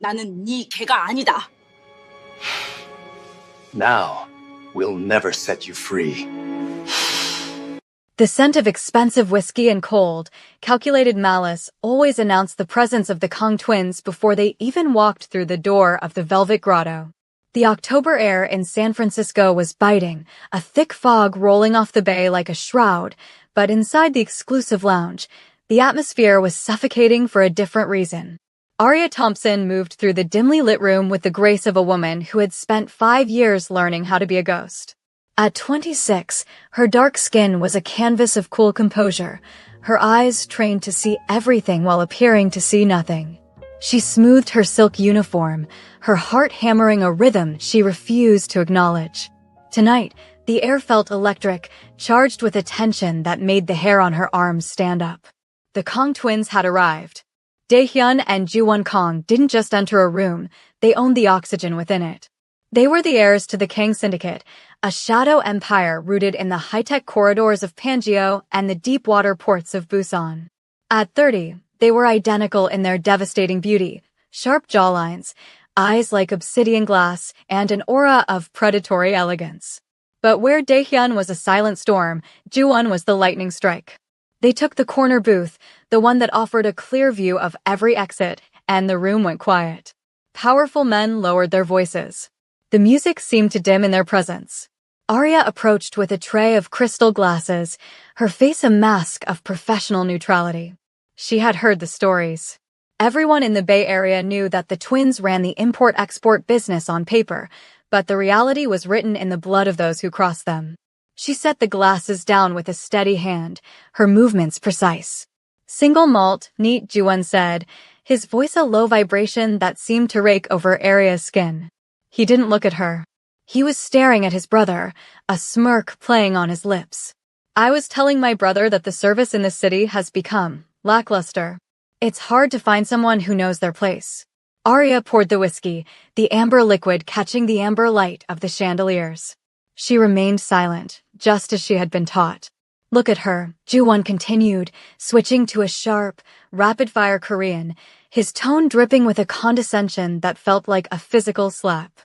나는 네 개가 아니다. Now, we'll never set you free. The scent of expensive whiskey and cold, calculated malice always announced the presence of the Kong twins before they even walked through the door of the Velvet Grotto. The October air in San Francisco was biting, a thick fog rolling off the bay like a shroud, but inside the exclusive lounge, the atmosphere was suffocating for a different reason. Aria Thompson moved through the dimly lit room with the grace of a woman who had spent 5 years learning how to be a ghost. At 26, her dark skin was a canvas of cool composure, her eyes trained to see everything while appearing to see nothing. She smoothed her silk uniform, her heart hammering a rhythm she refused to acknowledge. Tonight, the air felt electric, charged with a tension that made the hair on her arms stand up. The Kong twins had arrived. Daehyun and Ju-won Kong didn't just enter a room, they owned the oxygen within it. They were the heirs to the Kang Syndicate, a shadow empire rooted in the high-tech corridors of Pangeo and the deep-water ports of Busan. At 30, they were identical in their devastating beauty, sharp jawlines, eyes like obsidian glass, and an aura of predatory elegance. But where Daehyun was a silent storm, Ju-won was the lightning strike. They took the corner booth, the one that offered a clear view of every exit, and the room went quiet. Powerful men lowered their voices. The music seemed to dim in their presence. Arya approached with a tray of crystal glasses, her face a mask of professional neutrality. She had heard the stories. Everyone in the Bay Area knew that the twins ran the import-export business on paper, but the reality was written in the blood of those who crossed them. She set the glasses down with a steady hand, her movements precise. Single malt, neat, Ju-won said, his voice a low vibration that seemed to rake over Arya's skin. He didn't look at her. He was staring at his brother, a smirk playing on his lips. I was telling my brother that the service in the city has become lackluster. It's hard to find someone who knows their place. Arya poured the whiskey, the amber liquid catching the amber light of the chandeliers. She remained silent, just as she had been taught. Look at her, Ju-won continued, switching to a sharp, rapid-fire Korean, his tone dripping with a condescension that felt like a physical slap.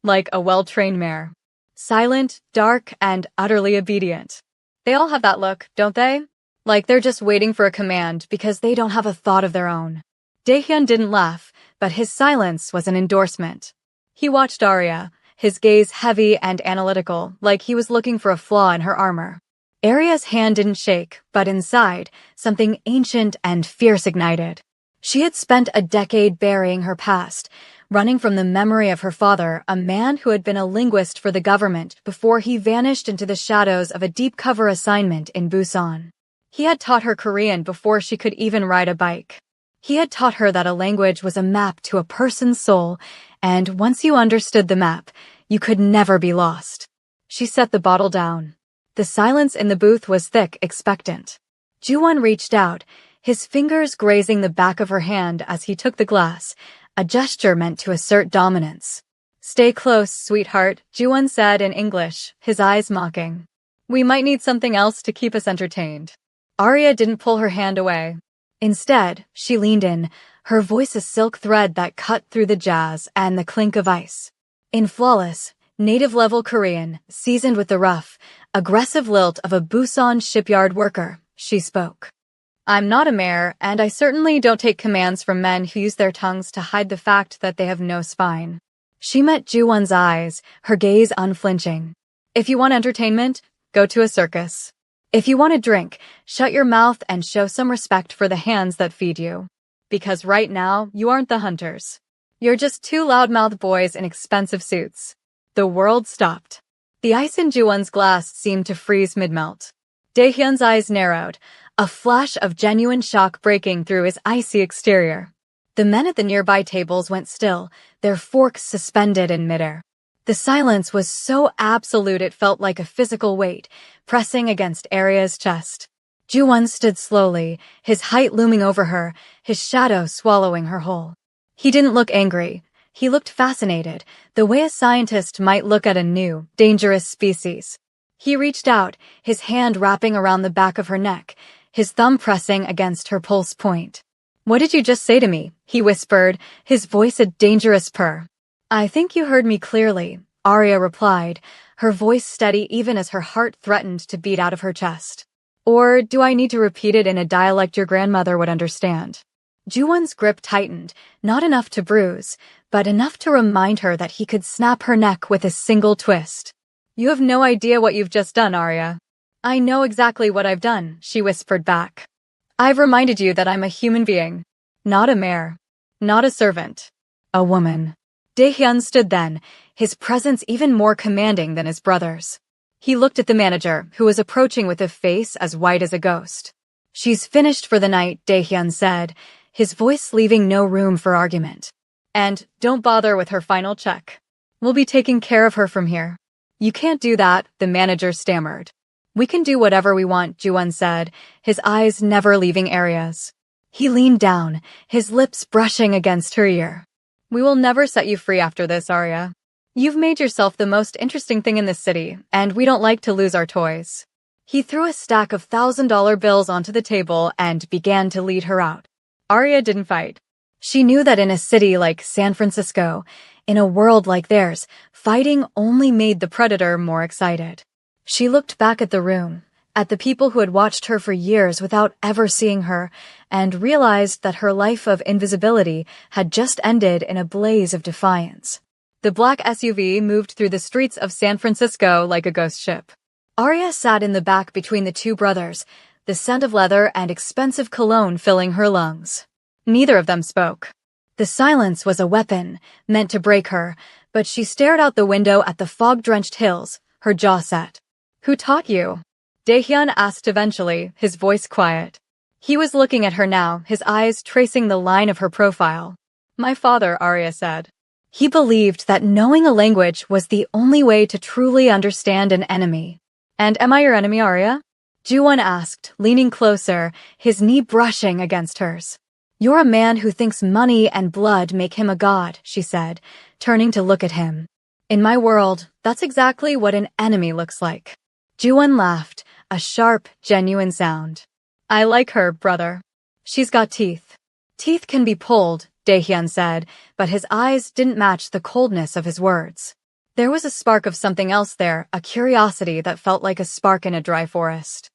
Like a well-trained mare. Silent, dark, and utterly obedient. They all have that look, don't they? Like they're just waiting for a command because they don't have a thought of their own. Daehyun didn't laugh, but his silence was an endorsement. He watched Arya, his gaze heavy and analytical, like he was looking for a flaw in her armor. Arya's hand didn't shake, but inside, something ancient and fierce ignited. She had spent a decade burying her past, running from the memory of her father, a man who had been a linguist for the government before he vanished into the shadows of a deep-cover assignment in Busan. He had taught her Korean before she could even ride a bike. He had taught her that a language was a map to a person's soul, and once you understood the map, you could never be lost. She set the bottle down. The silence in the booth was thick, expectant. Ju-won reached out, his fingers grazing the back of her hand as he took the glass, a gesture meant to assert dominance. Stay close, sweetheart, Ju-won said in English, his eyes mocking. We might need something else to keep us entertained. Arya didn't pull her hand away. Instead, she leaned in, her voice a silk thread that cut through the jazz and the clink of ice. In flawless, native-level Korean, seasoned with the rough, aggressive lilt of a Busan shipyard worker, she spoke. I'm not a mare, and I certainly don't take commands from men who use their tongues to hide the fact that they have no spine. She met Ju-won's eyes, her gaze unflinching. If you want entertainment, go to a circus. If you want a drink, shut your mouth and show some respect for the hands that feed you. Because right now, you aren't the hunters. You're just two loudmouthed boys in expensive suits. The world stopped. The ice in Ju-won's glass seemed to freeze mid-melt. Daehyun's eyes narrowed, a flash of genuine shock breaking through his icy exterior. The men at the nearby tables went still, their forks suspended in midair. The silence was so absolute it felt like a physical weight, pressing against Arya's chest. Ju-won stood slowly, his height looming over her, his shadow swallowing her whole. He didn't look angry. He looked fascinated, the way a scientist might look at a new, dangerous species. He reached out, his hand wrapping around the back of her neck, his thumb pressing against her pulse point. What did you just say to me? He whispered, his voice a dangerous purr. I think you heard me clearly, Arya replied, her voice steady even as her heart threatened to beat out of her chest. Or do I need to repeat it in a dialect your grandmother would understand? Ju-won's grip tightened, not enough to bruise, but enough to remind her that he could snap her neck with a single twist. You have no idea what you've just done, Arya. I know exactly what I've done, she whispered back. I've reminded you that I'm a human being, not a mare, not a servant, a woman. Dae-hyun stood then, his presence even more commanding than his brother's. He looked at the manager, who was approaching with a face as white as a ghost. She's finished for the night, Dae-hyun said, his voice leaving no room for argument. And don't bother with her final check. We'll be taking care of her from here. You can't do that, the manager stammered. We can do whatever we want, Ju-won said, his eyes never leaving Arya's. He leaned down, his lips brushing against her ear. We will never set you free after this, Arya. You've made yourself the most interesting thing in this city, and we don't like to lose our toys. He threw a stack of $1,000 bills onto the table and began to lead her out. Arya didn't fight. She knew that in a city like San Francisco, in a world like theirs, fighting only made the predator more excited. She looked back at the room, at the people who had watched her for years without ever seeing her, and realized that her life of invisibility had just ended in a blaze of defiance. The black SUV moved through the streets of San Francisco like a ghost ship. Arya sat in the back between the two brothers, the scent of leather and expensive cologne filling her lungs. Neither of them spoke. The silence was a weapon, meant to break her, but she stared out the window at the fog-drenched hills, her jaw set. Who taught you? Dae-hyun asked eventually, his voice quiet. He was looking at her now, his eyes tracing the line of her profile. My father, Arya said. He believed that knowing a language was the only way to truly understand an enemy. And am I your enemy, Arya? Ju-won asked, leaning closer, his knee brushing against hers. You're a man who thinks money and blood make him a god, she said, turning to look at him. In my world, that's exactly what an enemy looks like. Ju-won laughed, a sharp, genuine sound. I like her, brother. She's got teeth. Teeth can be pulled, Dae-hyun said, but his eyes didn't match the coldness of his words. There was a spark of something else there, a curiosity that felt like a spark in a dry forest.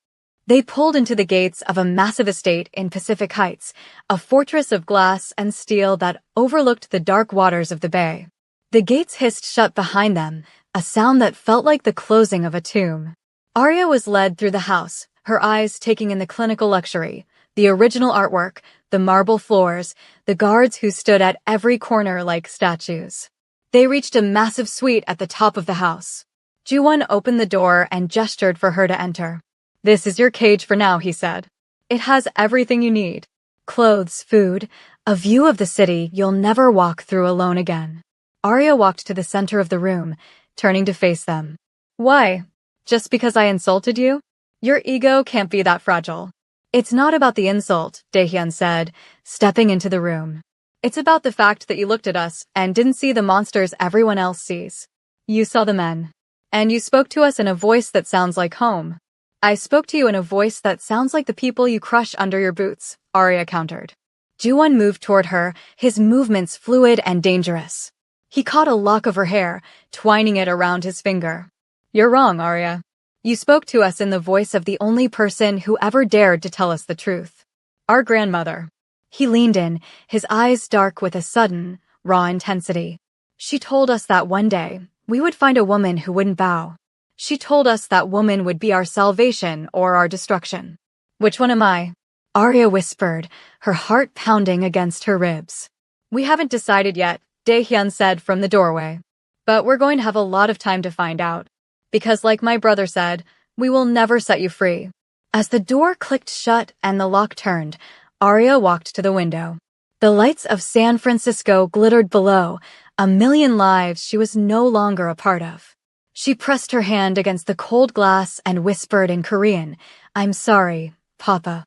They pulled into the gates of a massive estate in Pacific Heights, a fortress of glass and steel that overlooked the dark waters of the bay. The gates hissed shut behind them, a sound that felt like the closing of a tomb. Arya was led through the house, her eyes taking in the clinical luxury, the original artwork, the marble floors, the guards who stood at every corner like statues. They reached a massive suite at the top of the house. Ju-won opened the door and gestured for her to enter. This is your cage for now, he said. It has everything you need. Clothes, food, a view of the city you'll never walk through alone again. Arya walked to the center of the room, turning to face them. Why? Just because I insulted you? Your ego can't be that fragile. It's not about the insult, Dae-hyun said, stepping into the room. It's about the fact that you looked at us and didn't see the monsters everyone else sees. You saw the men. And you spoke to us in a voice that sounds like home. I spoke to you in a voice that sounds like the people you crush under your boots, Arya countered. Ju-won moved toward her, his movements fluid and dangerous. He caught a lock of her hair, twining it around his finger. You're wrong, Arya. You spoke to us in the voice of the only person who ever dared to tell us the truth. Our grandmother. He leaned in, his eyes dark with a sudden, raw intensity. She told us that one day, we would find a woman who wouldn't bow. She told us that woman would be our salvation or our destruction. Which one am I? Arya whispered, her heart pounding against her ribs. We haven't decided yet, Dae-hyun said from the doorway. But we're going to have a lot of time to find out. Because like my brother said, we will never set you free. As the door clicked shut and the lock turned, Arya walked to the window. The lights of San Francisco glittered below, a million lives she was no longer a part of. She pressed her hand against the cold glass and whispered in Korean, I'm sorry, Papa.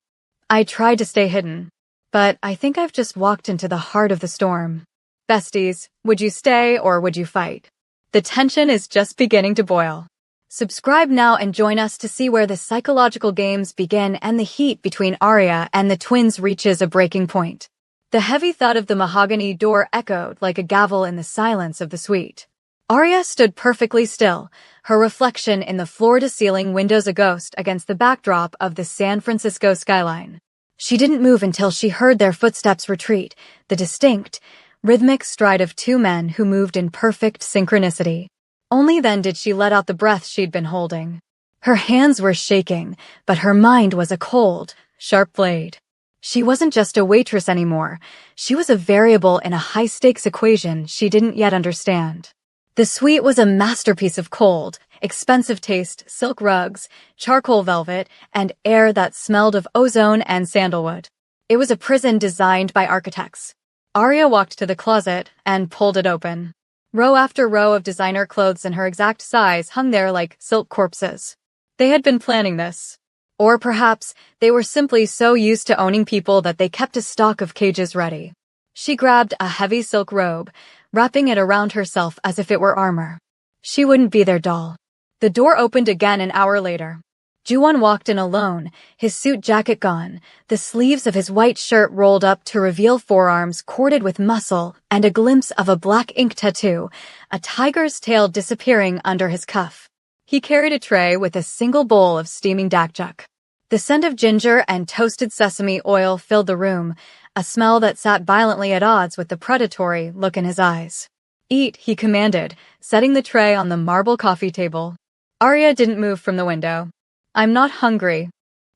I tried to stay hidden, but I think I've just walked into the heart of the storm. Besties, would you stay or would you fight? The tension is just beginning to boil. Subscribe now and join us to see where the psychological games begin and the heat between Arya and the twins reaches a breaking point. The heavy thud of the mahogany door echoed like a gavel in the silence of the suite. Arya stood perfectly still, her reflection in the floor-to-ceiling windows a ghost against the backdrop of the San Francisco skyline. She didn't move until she heard their footsteps retreat, the distinct, rhythmic stride of two men who moved in perfect synchronicity. Only then did she let out the breath she'd been holding. Her hands were shaking, but her mind was a cold, sharp blade. She wasn't just a waitress anymore. She was a variable in a high-stakes equation she didn't yet understand. The suite was a masterpiece of cold, expensive taste, silk rugs, charcoal velvet, and air that smelled of ozone and sandalwood. It was a prison designed by architects. Arya walked to the closet and pulled it open. Row after row of designer clothes in her exact size hung there like silk corpses. They had been planning this. Or perhaps they were simply so used to owning people that they kept a stock of cages ready. She grabbed a heavy silk robe, wrapping it around herself as if it were armor. She wouldn't be their doll. The door opened again an hour later. Ju-won walked in alone, his suit jacket gone, the sleeves of his white shirt rolled up to reveal forearms corded with muscle and a glimpse of a black ink tattoo, a tiger's tail disappearing under his cuff. He carried a tray with a single bowl of steaming dakjuk. The scent of ginger and toasted sesame oil filled the room, a smell that sat violently at odds with the predatory look in his eyes. "Eat," he commanded, setting the tray on the marble coffee table. Arya didn't move from the window. "I'm not hungry."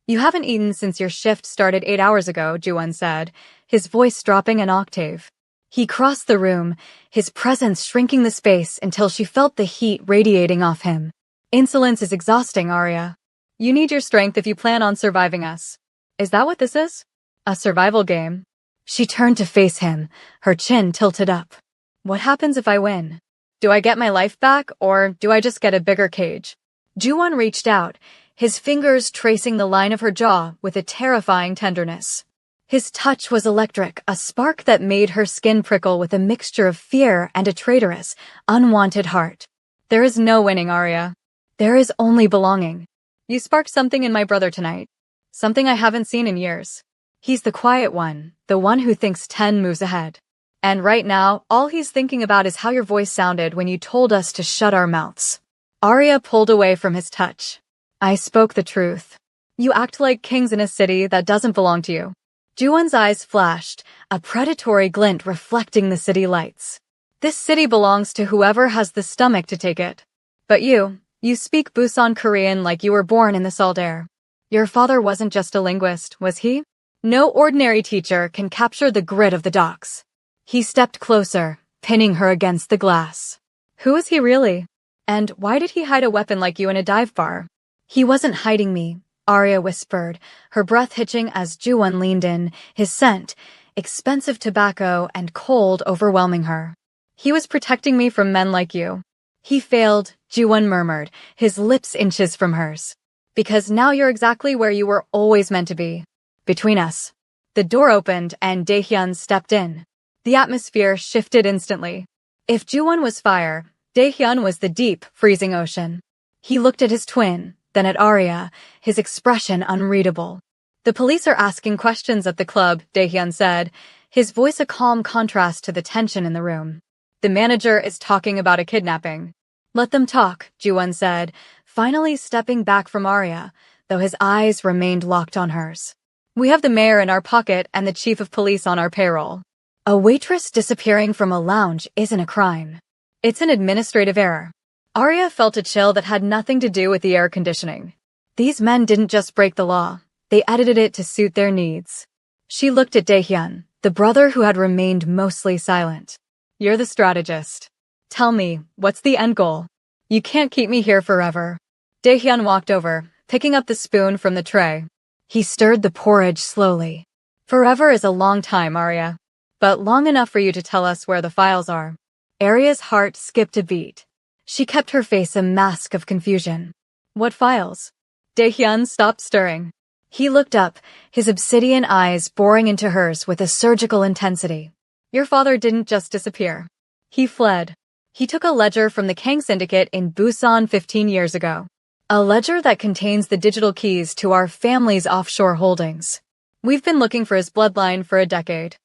"You haven't eaten since your shift started 8 hours ago," Ju-won said, his voice dropping an octave. He crossed the room, his presence shrinking the space until she felt the heat radiating off him. "Insolence is exhausting, Arya. You need your strength if you plan on surviving us. Is that what this is? A survival game?" She turned to face him, her chin tilted up. "What happens if I win? Do I get my life back, or do I just get a bigger cage?" Ju-won reached out, his fingers tracing the line of her jaw with a terrifying tenderness. His touch was electric, a spark that made her skin prickle with a mixture of fear and a traitorous, unwanted heart. "There is no winning, Arya. There is only belonging. You sparked something in my brother tonight. Something I haven't seen in years. He's the quiet one, the one who thinks 10 moves ahead. And right now, all he's thinking about is how your voice sounded when you told us to shut our mouths." Arya pulled away from his touch. "I spoke the truth. You act like kings in a city that doesn't belong to you." Ju-won's eyes flashed, a predatory glint reflecting the city lights. "This city belongs to whoever has the stomach to take it. But you speak Busan Korean like you were born in the salt air. Your father wasn't just a linguist, was he? No ordinary teacher can capture the grit of the docks." He stepped closer, pinning her against the glass. "Who is he really? And why did he hide a weapon like you in a dive bar?" "He wasn't hiding me," Arya whispered, her breath hitching as Ju-won leaned in, his scent, expensive tobacco and cold overwhelming her. "He was protecting me from men like you." "He failed," Ju-won murmured, his lips inches from hers. "Because now you're exactly where you were always meant to be. Between us." The door opened and Dae-hyun stepped in. The atmosphere shifted instantly. If Ju-won was fire, Dae-hyun was the deep, freezing ocean. He looked at his twin, then at Arya, his expression unreadable. "The police are asking questions at the club," Dae-hyun said, his voice a calm contrast to the tension in the room. "The manager is talking about a kidnapping." "Let them talk," Ju-won said, finally stepping back from Arya, though his eyes remained locked on hers. "We have the mayor in our pocket and the chief of police on our payroll. A waitress disappearing from a lounge isn't a crime. It's an administrative error." Arya felt a chill that had nothing to do with the air conditioning. These men didn't just break the law, they edited it to suit their needs. She looked at Dae-hyun, the brother who had remained mostly silent. "You're the strategist. Tell me, what's the end goal? You can't keep me here forever." Dae-hyun walked over, picking up the spoon from the tray. He stirred the porridge slowly. "Forever is a long time, Arya. But long enough for you to tell us where the files are." Arya's heart skipped a beat. She kept her face a mask of confusion. "What files?" Dae-hyun stopped stirring. He looked up, his obsidian eyes boring into hers with a surgical intensity. "Your father didn't just disappear. He fled. He took a ledger from the Kang Syndicate in Busan 15 years ago. A ledger that contains the digital keys to our family's offshore holdings. We've been looking for his bloodline for a decade."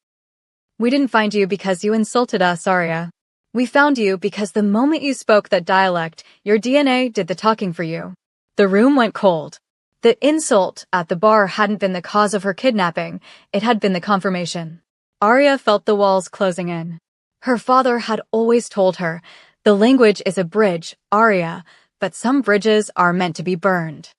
We didn't find you because you insulted us, Arya. We found you because the moment you spoke that dialect, your DNA did the talking for you. The room went cold. The insult at the bar hadn't been the cause of her kidnapping, it had been the confirmation. Arya felt the walls closing in. Her father had always told her, the language is a bridge, Arya, but some bridges are meant to be burned.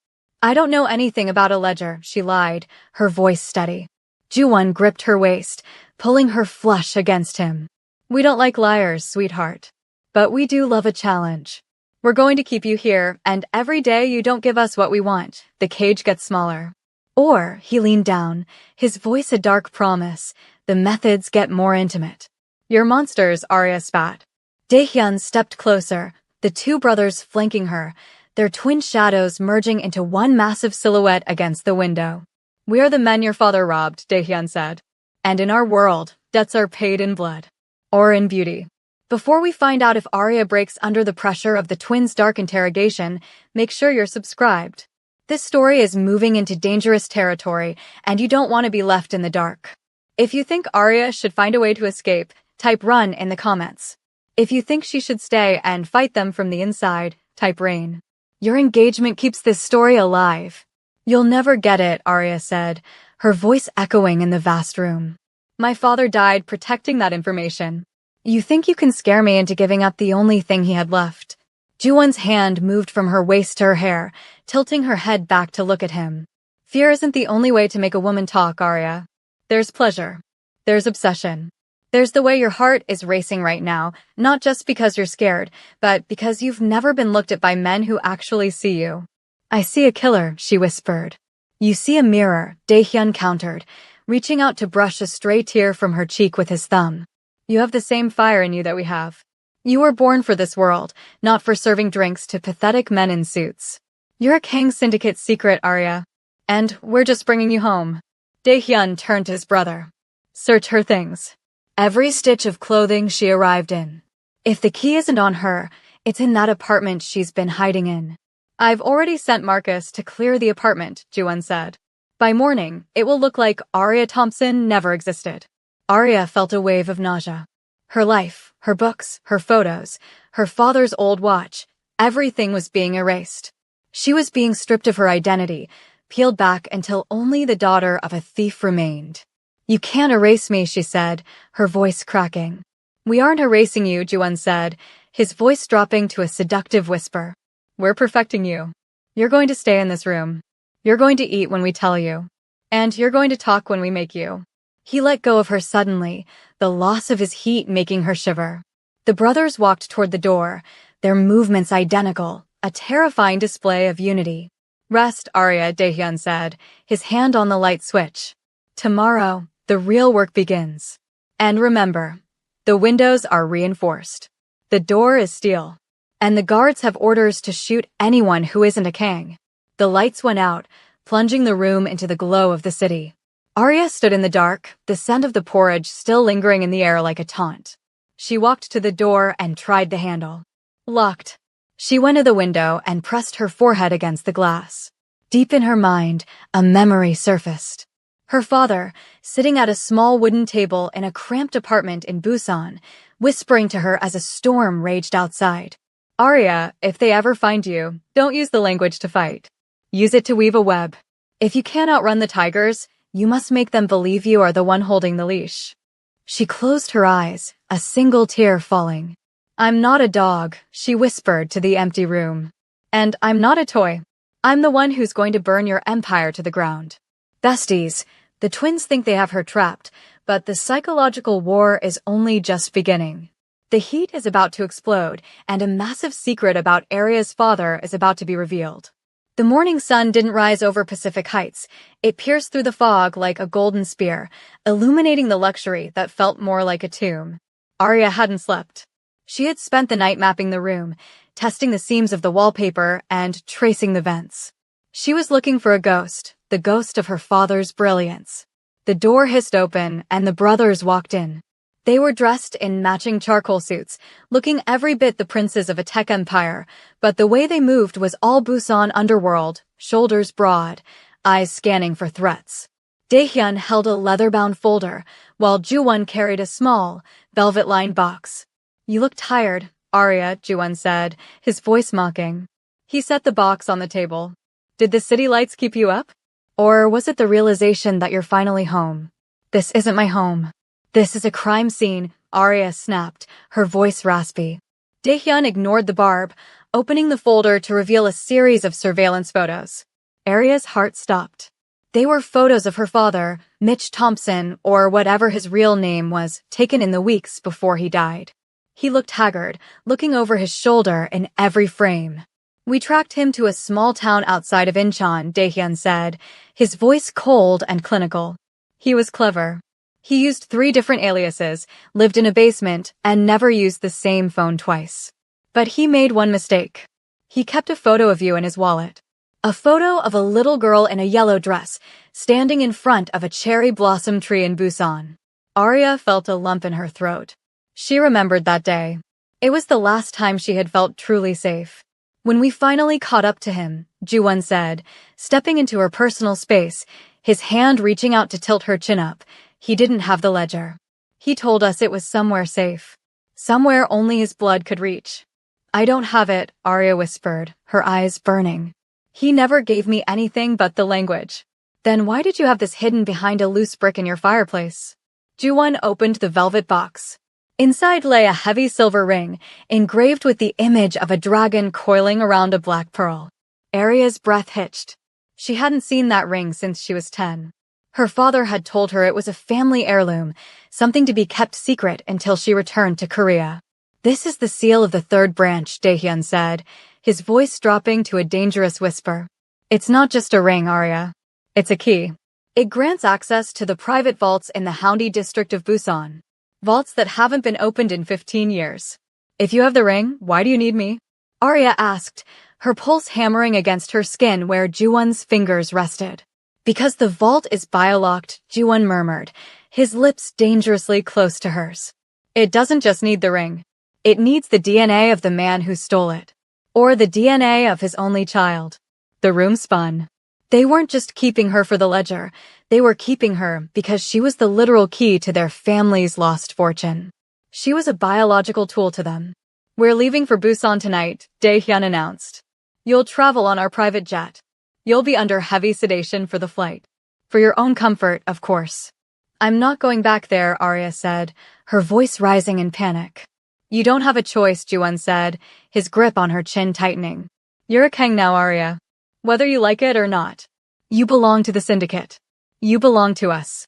I don't know anything about a ledger, she lied, her voice steady. Ju-won gripped her waist, pulling her flush against him. We don't like liars, sweetheart. But we do love a challenge. We're going to keep you here, and every day you don't give us what we want, the cage gets smaller. Or, he leaned down, his voice a dark promise, the methods get more intimate. You're monsters, Arya spat. Daehyun stepped closer, the two brothers flanking her, their twin shadows merging into one massive silhouette against the window. We are the men your father robbed, Daehyun said. And in our world, debts are paid in blood. Or in beauty. Before we find out if Arya breaks under the pressure of the twins' dark interrogation, make sure you're subscribed. This story is moving into dangerous territory, and you don't want to be left in the dark. If you think Arya should find a way to escape, type run in the comments. If you think she should stay and fight them from the inside, type rain. Your engagement keeps this story alive. You'll never get it, Arya said, her voice echoing in the vast room. My father died protecting that information. You think you can scare me into giving up the only thing he had left? Ju-won's hand moved from her waist to her hair, tilting her head back to look at him. Fear isn't the only way to make a woman talk, Arya. There's pleasure. There's obsession. There's the way your heart is racing right now, not just because you're scared, but because you've never been looked at by men who actually see you. I see a killer, she whispered. You see a mirror, Daehyun countered, reaching out to brush a stray tear from her cheek with his thumb. You have the same fire in you that we have. You were born for this world, not for serving drinks to pathetic men in suits. You're a Kang Syndicate secret, Arya. And we're just bringing you home. Daehyun turned to his brother. Search her things. Every stitch of clothing she arrived in. If the key isn't on her, it's in that apartment she's been hiding in. I've already sent Marcus to clear the apartment, Ju-won said. By morning, it will look like Arya Thompson never existed. Arya felt a wave of nausea. Her life, her books, her photos, her father's old watch, everything was being erased. She was being stripped of her identity, peeled back until only the daughter of a thief remained. You can't erase me, she said, her voice cracking. We aren't erasing you, Ju-won said, his voice dropping to a seductive whisper. We're perfecting you. You're going to stay in this room. You're going to eat when we tell you. And you're going to talk when we make you. He let go of her suddenly, the loss of his heat making her shiver. The brothers walked toward the door, their movements identical, a terrifying display of unity. Rest, Arya, Daehyun said, his hand on the light switch. Tomorrow, the real work begins. And remember, the windows are reinforced. The door is steel. And the guards have orders to shoot anyone who isn't a Kang. The lights went out, plunging the room into the glow of the city. Arya stood in the dark, the scent of the porridge still lingering in the air like a taunt. She walked to the door and tried the handle. Locked. She went to the window and pressed her forehead against the glass. Deep in her mind, a memory surfaced. Her father, sitting at a small wooden table in a cramped apartment in Busan, whispering to her as a storm raged outside. Arya, if they ever find you, don't use the language to fight. Use it to weave a web. If you can't outrun the tigers, you must make them believe you are the one holding the leash. She closed her eyes, a single tear falling. I'm not a dog, she whispered to the empty room. And I'm not a toy. I'm the one who's going to burn your empire to the ground. Besties, the twins think they have her trapped, but the psychological war is only just beginning. The heat is about to explode, and a massive secret about Arya's father is about to be revealed. The morning sun didn't rise over Pacific Heights. It pierced through the fog like a golden spear, illuminating the luxury that felt more like a tomb. Arya hadn't slept. She had spent the night mapping the room, testing the seams of the wallpaper and tracing the vents. She was looking for a ghost, the ghost of her father's brilliance. The door hissed open, and the brothers walked in. They were dressed in matching charcoal suits, looking every bit the princes of a tech empire, but the way they moved was all Busan underworld, shoulders broad, eyes scanning for threats. Daehyun held a leather-bound folder, while Ju-won carried a small, velvet-lined box. "You look tired, Arya," Ju-won said, his voice mocking. He set the box on the table. "Did the city lights keep you up? Or was it the realization that you're finally home?" "This isn't my home. This is a crime scene," Arya snapped, her voice raspy. Daehyun ignored the barb, opening the folder to reveal a series of surveillance photos. Arya's heart stopped. They were photos of her father, Mitch Thompson, or whatever his real name was, taken in the weeks before he died. He looked haggard, looking over his shoulder in every frame. "We tracked him to a small town outside of Incheon," Daehyun said, his voice cold and clinical. "He was clever. He used 3 different aliases, lived in a basement, and never used the same phone twice. But he made one mistake. He kept a photo of you in his wallet. A photo of a little girl in a yellow dress, standing in front of a cherry blossom tree in Busan." Arya felt a lump in her throat. She remembered that day. It was the last time she had felt truly safe. "When we finally caught up to him," Ju-won said, stepping into her personal space, his hand reaching out to tilt her chin up, "he didn't have the ledger. He told us it was somewhere safe. Somewhere only his blood could reach." "I don't have it," Arya whispered, her eyes burning. "He never gave me anything but the language." "Then why did you have this hidden behind a loose brick in your fireplace?" Ju-won opened the velvet box. Inside lay a heavy silver ring, engraved with the image of a dragon coiling around a black pearl. Arya's breath hitched. She hadn't seen that ring since she was 10. Her father had told her it was a family heirloom, something to be kept secret until she returned to Korea. "This is the seal of the 3rd branch," Daehyun said, his voice dropping to a dangerous whisper. "It's not just a ring, Arya. It's a key. It grants access to the private vaults in the Haeundae district of Busan. Vaults that haven't been opened in 15 years. If you have the ring, why do you need me?" Arya asked, her pulse hammering against her skin where Ju-won's fingers rested. "Because the vault is biolocked," Ju-won murmured, his lips dangerously close to hers. "It doesn't just need the ring. It needs the DNA of the man who stole it. Or the DNA of his only child." The room spun. They weren't just keeping her for the ledger. They were keeping her because she was the literal key to their family's lost fortune. She was a biological tool to them. "We're leaving for Busan tonight," Daehyun announced. "You'll travel on our private jet. You'll be under heavy sedation for the flight. For your own comfort, of course." "I'm not going back there," Arya said, her voice rising in panic. "You don't have a choice," Ju-won said, his grip on her chin tightening. "You're a Kang now, Arya. Whether you like it or not. You belong to the syndicate. You belong to us."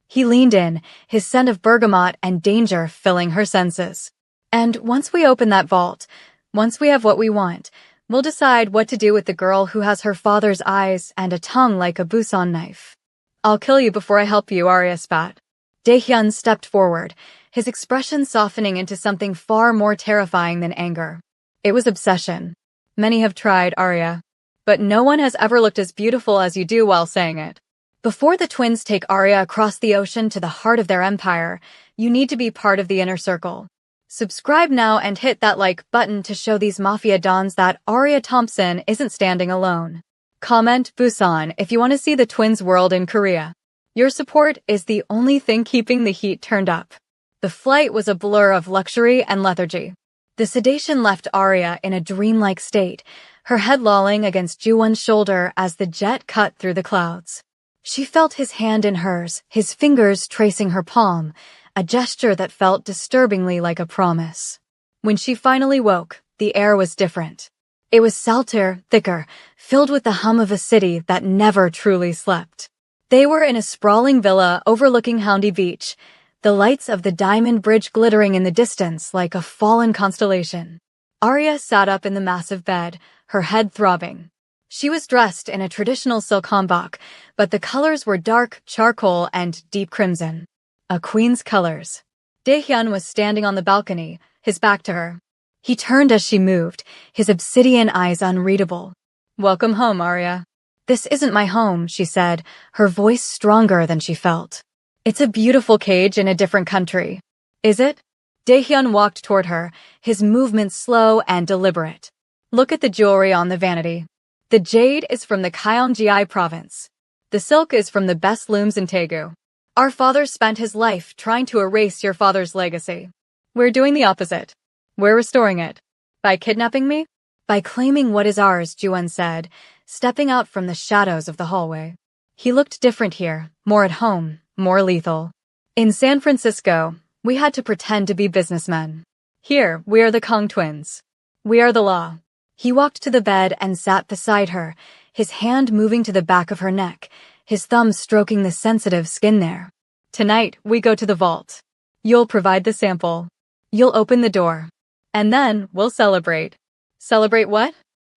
He leaned in, his scent of bergamot and danger filling her senses. "And once we open that vault, once we have what we want, we'll decide what to do with the girl who has her father's eyes and a tongue like a Busan knife." "I'll kill you before I help you," Arya spat. Daehyun stepped forward, his expression softening into something far more terrifying than anger. It was obsession. "Many have tried, Arya. But no one has ever looked as beautiful as you do while saying it. Before the twins take Arya across the ocean to the heart of their empire, you need to be part of the inner circle. Subscribe now and hit that like button to show these Mafia dons that Arya Thompson isn't standing alone. Comment Busan if you want to see the twins' world in Korea. Your support is the only thing keeping the heat turned up." The flight was a blur of luxury and lethargy. The sedation left Arya in a dreamlike state, her head lolling against Ju-won's shoulder as the jet cut through the clouds. She felt his hand in hers, his fingers tracing her palm, a gesture that felt disturbingly like a promise. When she finally woke, the air was different. It was saltier, thicker, filled with the hum of a city that never truly slept. They were in a sprawling villa overlooking Haeundae Beach, the lights of the diamond bridge glittering in the distance like a fallen constellation. Arya sat up in the massive bed, her head throbbing. She was dressed in a traditional silk hanbok, but the colors were dark charcoal and deep crimson. A queen's colors. Daehyun was standing on the balcony, his back to her. He turned as she moved, his obsidian eyes unreadable. "Welcome home, Arya." "This isn't my home," she said, her voice stronger than she felt. "It's a beautiful cage in a different country." "Is it?" Daehyun walked toward her, his movements slow and deliberate. "Look at the jewelry on the vanity. The jade is from the Gyeonggi province. The silk is from the best looms in Tegu. Our father spent his life trying to erase your father's legacy. We're doing the opposite. We're restoring it. By kidnapping me? By claiming what is ours, Juwon said, stepping out from the shadows of the hallway. He looked different here, more at home, more lethal. In San Francisco, we had to pretend to be businessmen. Here, we are the Kong twins. We are the law. He walked to the bed and sat beside her, his hand moving to the back of her neck, his thumb stroking the sensitive skin there. Tonight, we go to the vault. You'll provide the sample. You'll open the door. And then, we'll celebrate. Celebrate what?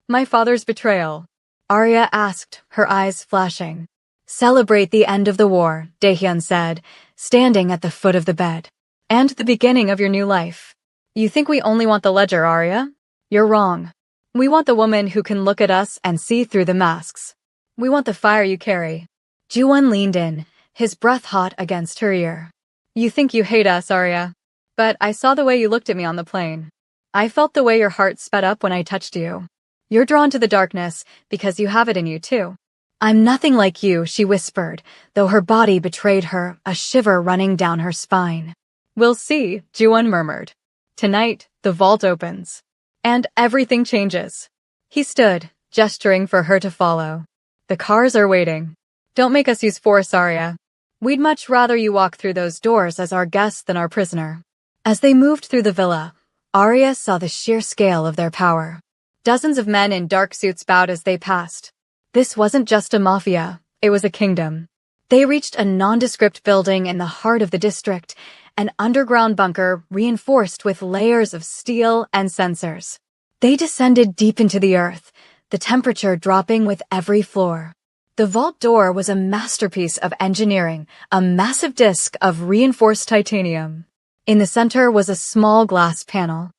My father's betrayal. Arya asked, her eyes flashing. Celebrate the end of the war, Daehyun said, standing at the foot of the bed. And the beginning of your new life. You think we only want the ledger, Arya? You're wrong. We want the woman who can look at us and see through the masks. We want the fire you carry. Juwon leaned in, his breath hot against her ear. You think you hate us, Arya. But I saw the way you looked at me on the plane. I felt the way your heart sped up when I touched you. You're drawn to the darkness because you have it in you too. I'm nothing like you, she whispered, though her body betrayed her, a shiver running down her spine. We'll see, Juwon murmured. Tonight, the vault opens. And everything changes. He stood, gesturing for her to follow. The cars are waiting. Don't make us use force, Arya. We'd much rather you walk through those doors as our guest than our prisoner. As they moved through the villa, Arya saw the sheer scale of their power. Dozens of men in dark suits bowed as they passed. This wasn't just a mafia, it was a kingdom. They reached a nondescript building in the heart of the district, an underground bunker reinforced with layers of steel and sensors. They descended deep into the earth, the temperature dropping with every floor. The vault door was a masterpiece of engineering, a massive disc of reinforced titanium. In the center was a small glass panel.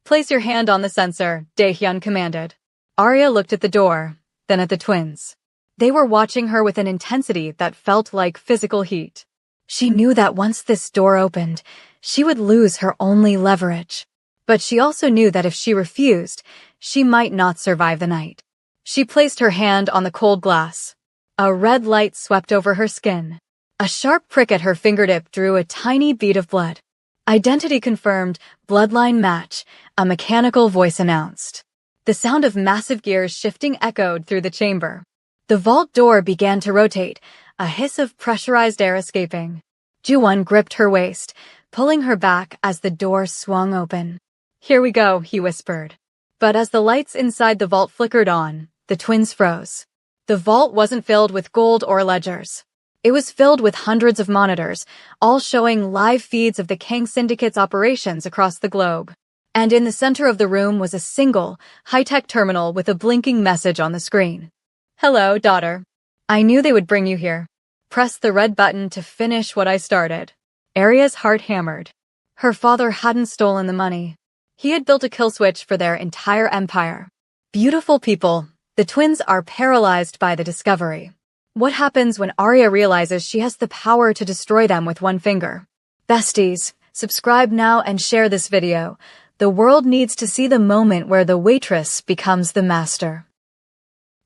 Place your hand on the sensor, Daehyun commanded. Arya looked at the door, then at the twins. They were watching her with an intensity that felt like physical heat. She knew that once this door opened, she would lose her only leverage. But she also knew that if she refused, she might not survive the night. She placed her hand on the cold glass. A red light swept over her skin. A sharp prick at her fingertip drew a tiny bead of blood. Identity confirmed, bloodline match, a mechanical voice announced. The sound of massive gears shifting echoed through the chamber. The vault door began to rotate, a hiss of pressurized air escaping. Juwon gripped her waist, pulling her back as the door swung open. Here we go, he whispered. But as the lights inside the vault flickered on, the twins froze. The vault wasn't filled with gold or ledgers. It was filled with hundreds of monitors, all showing live feeds of the Kang Syndicate's operations across the globe. And in the center of the room was a single, high-tech terminal with a blinking message on the screen. Hello, daughter. I knew they would bring you here. Press the red button to finish what I started. Arya's heart hammered. Her father hadn't stolen the money. He had built a kill switch for their entire empire. Beautiful people, the twins are paralyzed by the discovery. What happens when Arya realizes she has the power to destroy them with one finger? Besties, subscribe now and share this video. The world needs to see the moment where the waitress becomes the master.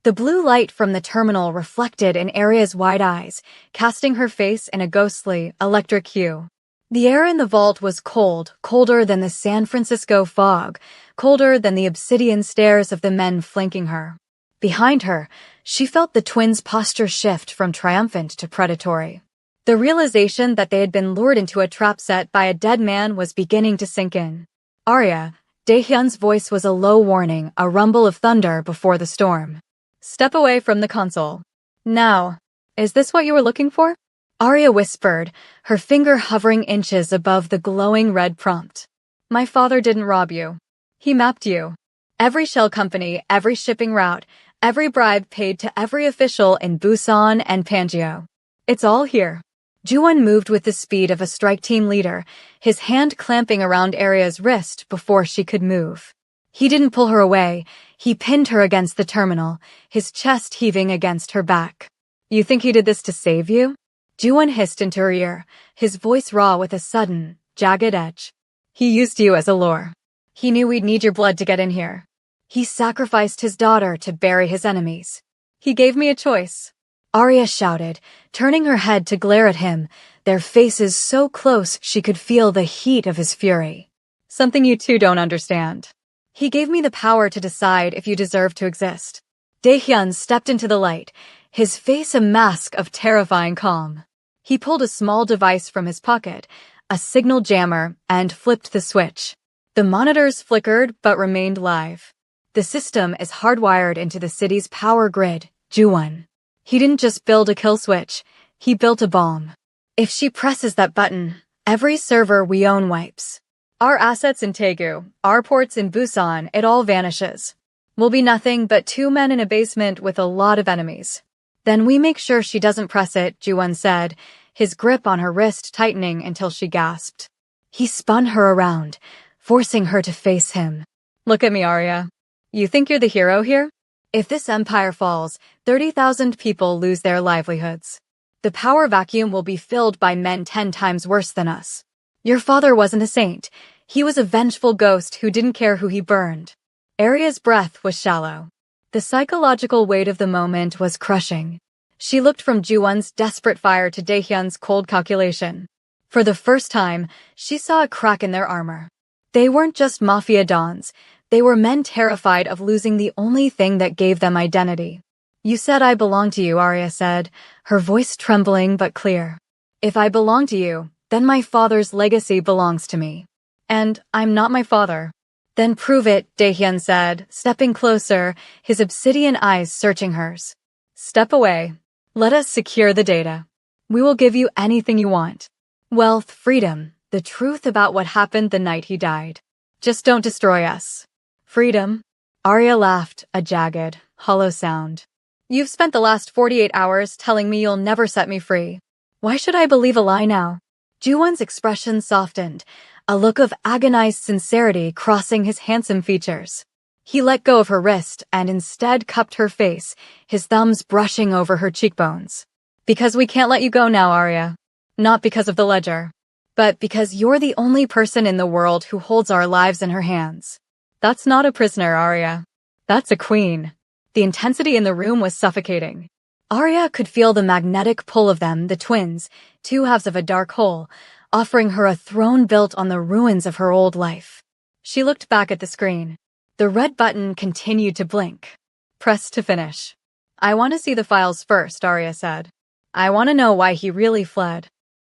The blue light from the terminal reflected in Arya's wide eyes, casting her face in a ghostly, electric hue. The air in the vault was cold, colder than the San Francisco fog, colder than the obsidian stares of the men flanking her. Behind her, she felt the twins' posture shift from triumphant to predatory. The realization that they had been lured into a trap set by a dead man was beginning to sink in. Arya, Daehyun's voice was a low warning, a rumble of thunder before the storm. Step away from the console. Now. Is this what you were looking for? Arya whispered, her finger hovering inches above the glowing red prompt. My father didn't rob you. He mapped you. Every shell company, every shipping route, every bribe paid to every official in Busan and Pangeo. It's all here. Juwon moved with the speed of a strike team leader, his hand clamping around Arya's wrist before she could move. He didn't pull her away, he pinned her against the terminal, his chest heaving against her back. You think he did this to save you? Juwon hissed into her ear, his voice raw with a sudden, jagged edge. He used you as a lure. He knew we'd need your blood to get in here. He sacrificed his daughter to bury his enemies. He gave me a choice. Arya shouted, turning her head to glare at him, their faces so close she could feel the heat of his fury. Something you two don't understand. He gave me the power to decide if you deserve to exist. Daehyun stepped into the light, his face a mask of terrifying calm. He pulled a small device from his pocket, a signal jammer, and flipped the switch. The monitors flickered but remained live. The system is hardwired into the city's power grid, Juwon. He didn't just build a kill switch, he built a bomb. If she presses that button, every server we own wipes. Our assets in Daegu, our ports in Busan, it all vanishes. We'll be nothing but two men in a basement with a lot of enemies. Then we make sure she doesn't press it, Juwon said, his grip on her wrist tightening until she gasped. He spun her around, forcing her to face him. Look at me, Arya. You think you're the hero here? If this empire falls, 30,000 people lose their livelihoods. The power vacuum will be filled by men 10 times worse than us. Your father wasn't a saint. He was a vengeful ghost who didn't care who he burned. Arya's breath was shallow. The psychological weight of the moment was crushing. She looked from Juwon's desperate fire to Daehyun's cold calculation. For the first time, she saw a crack in their armor. They weren't just Mafia dons. They were men terrified of losing the only thing that gave them identity. You said I belong to you, Arya said, her voice trembling but clear. If I belong to you, then my father's legacy belongs to me. And I'm not my father. Then prove it, Daehyun said, stepping closer, his obsidian eyes searching hers. Step away. Let us secure the data. We will give you anything you want. Wealth, freedom, the truth about what happened the night he died. Just don't destroy us. Freedom? Arya laughed, a jagged, hollow sound. You've spent the last 48 hours telling me you'll never set me free. Why should I believe a lie now? Juwon's expression softened, a look of agonized sincerity crossing his handsome features. He let go of her wrist and instead cupped her face, his thumbs brushing over her cheekbones. Because we can't let you go now, Arya. Not because of the ledger, but because you're the only person in the world who holds our lives in her hands. That's not a prisoner, Arya. That's a queen. The intensity in the room was suffocating. Arya could feel the magnetic pull of them, the twins, two halves of a dark hole, offering her a throne built on the ruins of her old life. She looked back at the screen. The red button continued to blink. Press to finish. I want to see the files first, Arya said. I want to know why he really fled.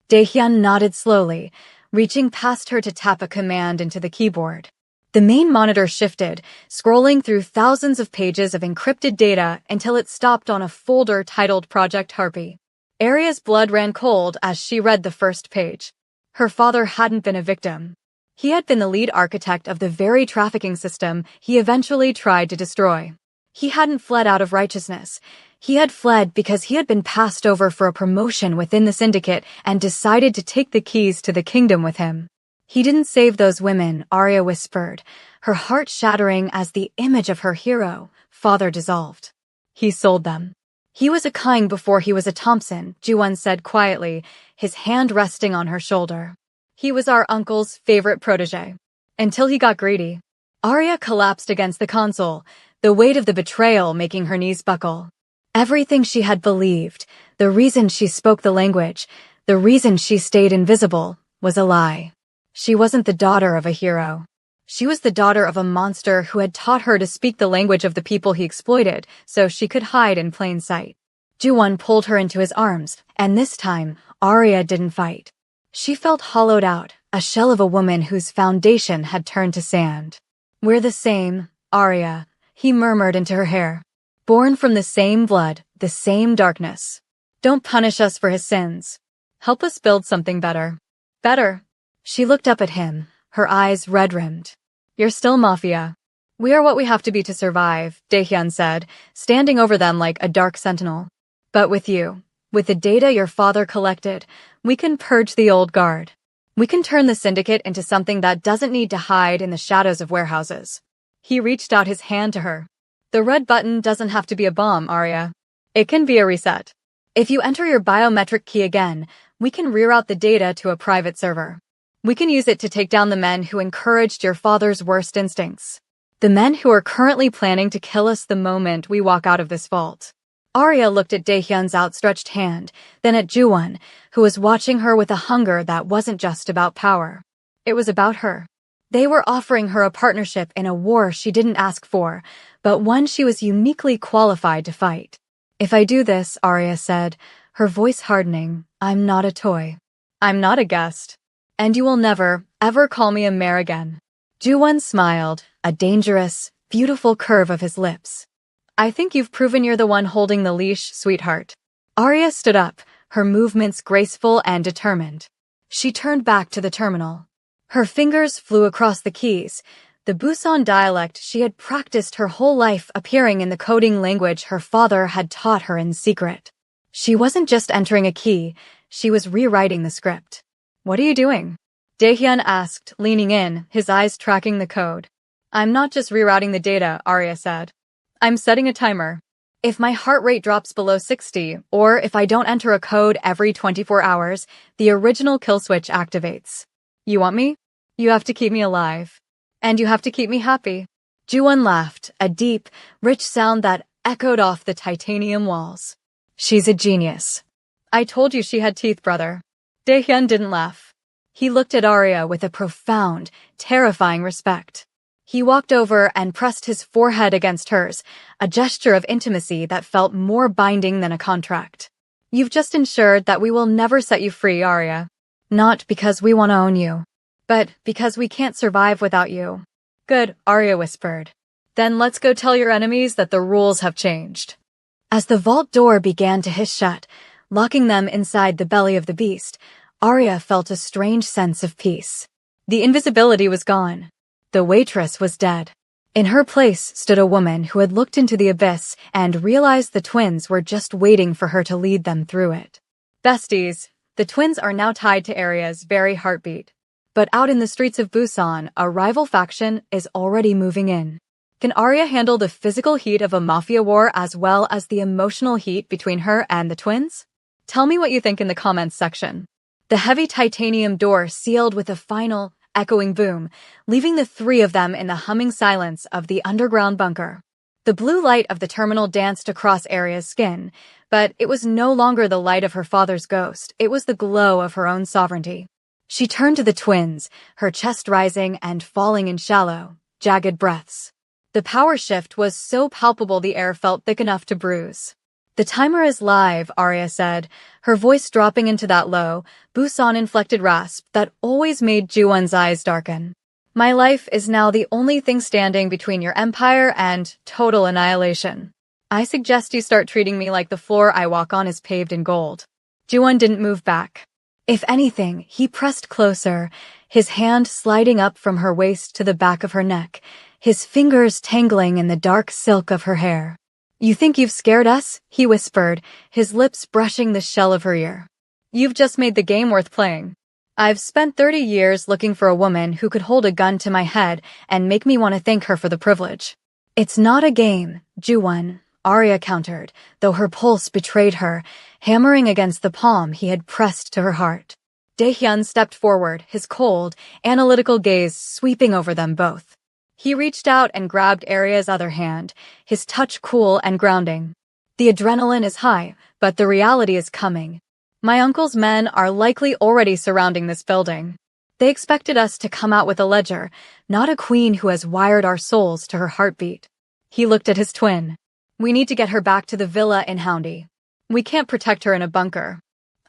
Daehyun nodded slowly, reaching past her to tap a command into the keyboard. The main monitor shifted, scrolling through thousands of pages of encrypted data until it stopped on a folder titled Project Harpy. Arya's blood ran cold as she read the first page. Her father hadn't been a victim. He had been the lead architect of the very trafficking system he eventually tried to destroy. He hadn't fled out of righteousness. He had fled because he had been passed over for a promotion within the syndicate and decided to take the keys to the kingdom with him. He didn't save those women, Arya whispered, her heart shattering as the image of her hero, father, dissolved. He sold them. He was a King before he was a Thompson, Juwon said quietly, his hand resting on her shoulder. He was our uncle's favorite protege. Until he got greedy. Arya collapsed against the console, the weight of the betrayal making her knees buckle. Everything she had believed, the reason she spoke the language, the reason she stayed invisible, was a lie. She wasn't the daughter of a hero. She was the daughter of a monster who had taught her to speak the language of the people he exploited so she could hide in plain sight. Juwon pulled her into his arms, and this time, Arya didn't fight. She felt hollowed out, a shell of a woman whose foundation had turned to sand. We're the same, Arya, he murmured into her hair. Born from the same blood, the same darkness. Don't punish us for his sins. Help us build something better. Better. She looked up at him, her eyes red-rimmed. You're still Mafia. We are what we have to be to survive, Daehyun said, standing over them like a dark sentinel. But with you, with the data your father collected, we can purge the old guard. We can turn the syndicate into something that doesn't need to hide in the shadows of warehouses. He reached out his hand to her. The red button doesn't have to be a bomb, Arya. It can be a reset. If you enter your biometric key again, we can reroute the data to a private server. We can use it to take down the men who encouraged your father's worst instincts. The men who are currently planning to kill us the moment we walk out of this vault. Arya looked at Daehyun's outstretched hand, then at Ju-won, who was watching her with a hunger that wasn't just about power. It was about her. They were offering her a partnership in a war she didn't ask for, but one she was uniquely qualified to fight. "If I do this," Arya said, her voice hardening, "I'm not a toy. I'm not a guest. And you will never, ever call me a mare again." Ju-won smiled, a dangerous, beautiful curve of his lips. "I think you've proven you're the one holding the leash, sweetheart." Arya stood up, her movements graceful and determined. She turned back to the terminal. Her fingers flew across the keys, the Busan dialect she had practiced her whole life appearing in the coding language her father had taught her in secret. She wasn't just entering a key, she was rewriting the script. "What are you doing?" Daehyun asked, leaning in, his eyes tracking the code. "I'm not just rerouting the data," Arya said. "I'm setting a timer. If my heart rate drops below 60, or if I don't enter a code every 24 hours, the original kill switch activates. You want me? You have to keep me alive. And you have to keep me happy." Ju-won laughed, a deep, rich sound that echoed off the titanium walls. "She's a genius." "I told you she had teeth, brother." Daehyun didn't laugh. He looked at Arya with a profound, terrifying respect. He walked over and pressed his forehead against hers, a gesture of intimacy that felt more binding than a contract. "You've just ensured that we will never set you free, Arya. Not because we want to own you, but because we can't survive without you." "Good," Arya whispered. "Then let's go tell your enemies that the rules have changed." As the vault door began to hiss shut, locking them inside the belly of the beast, Arya felt a strange sense of peace. The invisibility was gone. The waitress was dead. In her place stood a woman who had looked into the abyss and realized the twins were just waiting for her to lead them through it. Besties, the twins are now tied to Arya's very heartbeat. But out in the streets of Busan, a rival faction is already moving in. Can Arya handle the physical heat of a mafia war as well as the emotional heat between her and the twins? Tell me what you think in the comments section. The heavy titanium door sealed with a final, echoing boom, leaving the three of them in the humming silence of the underground bunker. The blue light of the terminal danced across Arya's skin, but it was no longer the light of her father's ghost, it was the glow of her own sovereignty. She turned to the twins, her chest rising and falling in shallow, jagged breaths. The power shift was so palpable the air felt thick enough to bruise. "The timer is live," Arya said, her voice dropping into that low, Busan-inflected rasp that always made Ju-won's eyes darken. "My life is now the only thing standing between your empire and total annihilation. I suggest you start treating me like the floor I walk on is paved in gold." Ju-won didn't move back. If anything, he pressed closer, his hand sliding up from her waist to the back of her neck, his fingers tangling in the dark silk of her hair. "You think you've scared us?" he whispered, his lips brushing the shell of her ear. "You've just made the game worth playing. I've spent 30 years looking for a woman who could hold a gun to my head and make me want to thank her for the privilege." "It's not a game, Ju-won," Arya countered, though her pulse betrayed her, hammering against the palm he had pressed to her heart. Daehyun stepped forward, his cold, analytical gaze sweeping over them both. He reached out and grabbed Arya's other hand, his touch cool and grounding. "The adrenaline is high, but the reality is coming. My uncle's men are likely already surrounding this building. They expected us to come out with a ledger, not a queen who has wired our souls to her heartbeat." He looked at his twin. "We need to get her back to the villa in Houndy. We can't protect her in a bunker."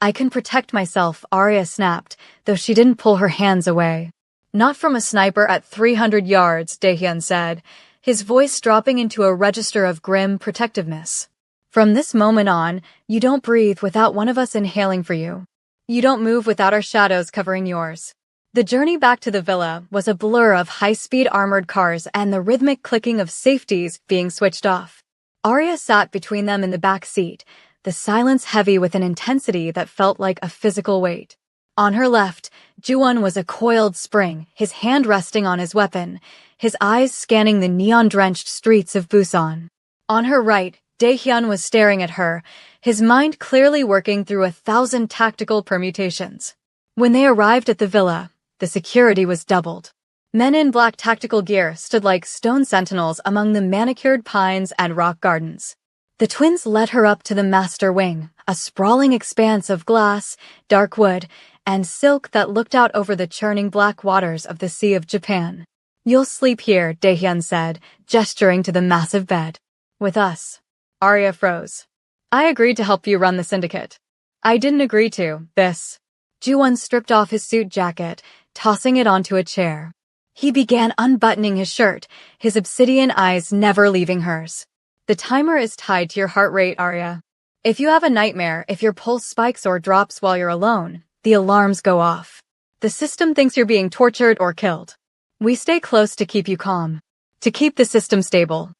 "I can protect myself," Arya snapped, though she didn't pull her hands away. "Not from a sniper at 300 yards, Daehyun said, his voice dropping into a register of grim protectiveness. "From this moment on, you don't breathe without one of us inhaling for you. You don't move without our shadows covering yours." The journey back to the villa was a blur of high-speed armored cars and the rhythmic clicking of safeties being switched off. Arya sat between them in the back seat, the silence heavy with an intensity that felt like a physical weight. On her left, Ju-won was a coiled spring, his hand resting on his weapon, his eyes scanning the neon-drenched streets of Busan. On her right, Daehyun was staring at her, his mind clearly working through 1,000 tactical permutations. When they arrived at the villa, the security was doubled. Men in black tactical gear stood like stone sentinels among the manicured pines and rock gardens. The twins led her up to the master wing, a sprawling expanse of glass, dark wood, and silk that looked out over the churning black waters of the Sea of Japan. "You'll sleep here," Daehyun said, gesturing to the massive bed. "With us." Arya froze. "I agreed to help you run the syndicate." "I didn't agree to this." Ju-won stripped off his suit jacket, tossing it onto a chair. He began unbuttoning his shirt, his obsidian eyes never leaving hers. "The timer is tied to your heart rate, Arya. If you have a nightmare, if your pulse spikes or drops while you're alone, the alarms go off. The system thinks you're being tortured or killed. We stay close to keep you calm, to keep the system stable."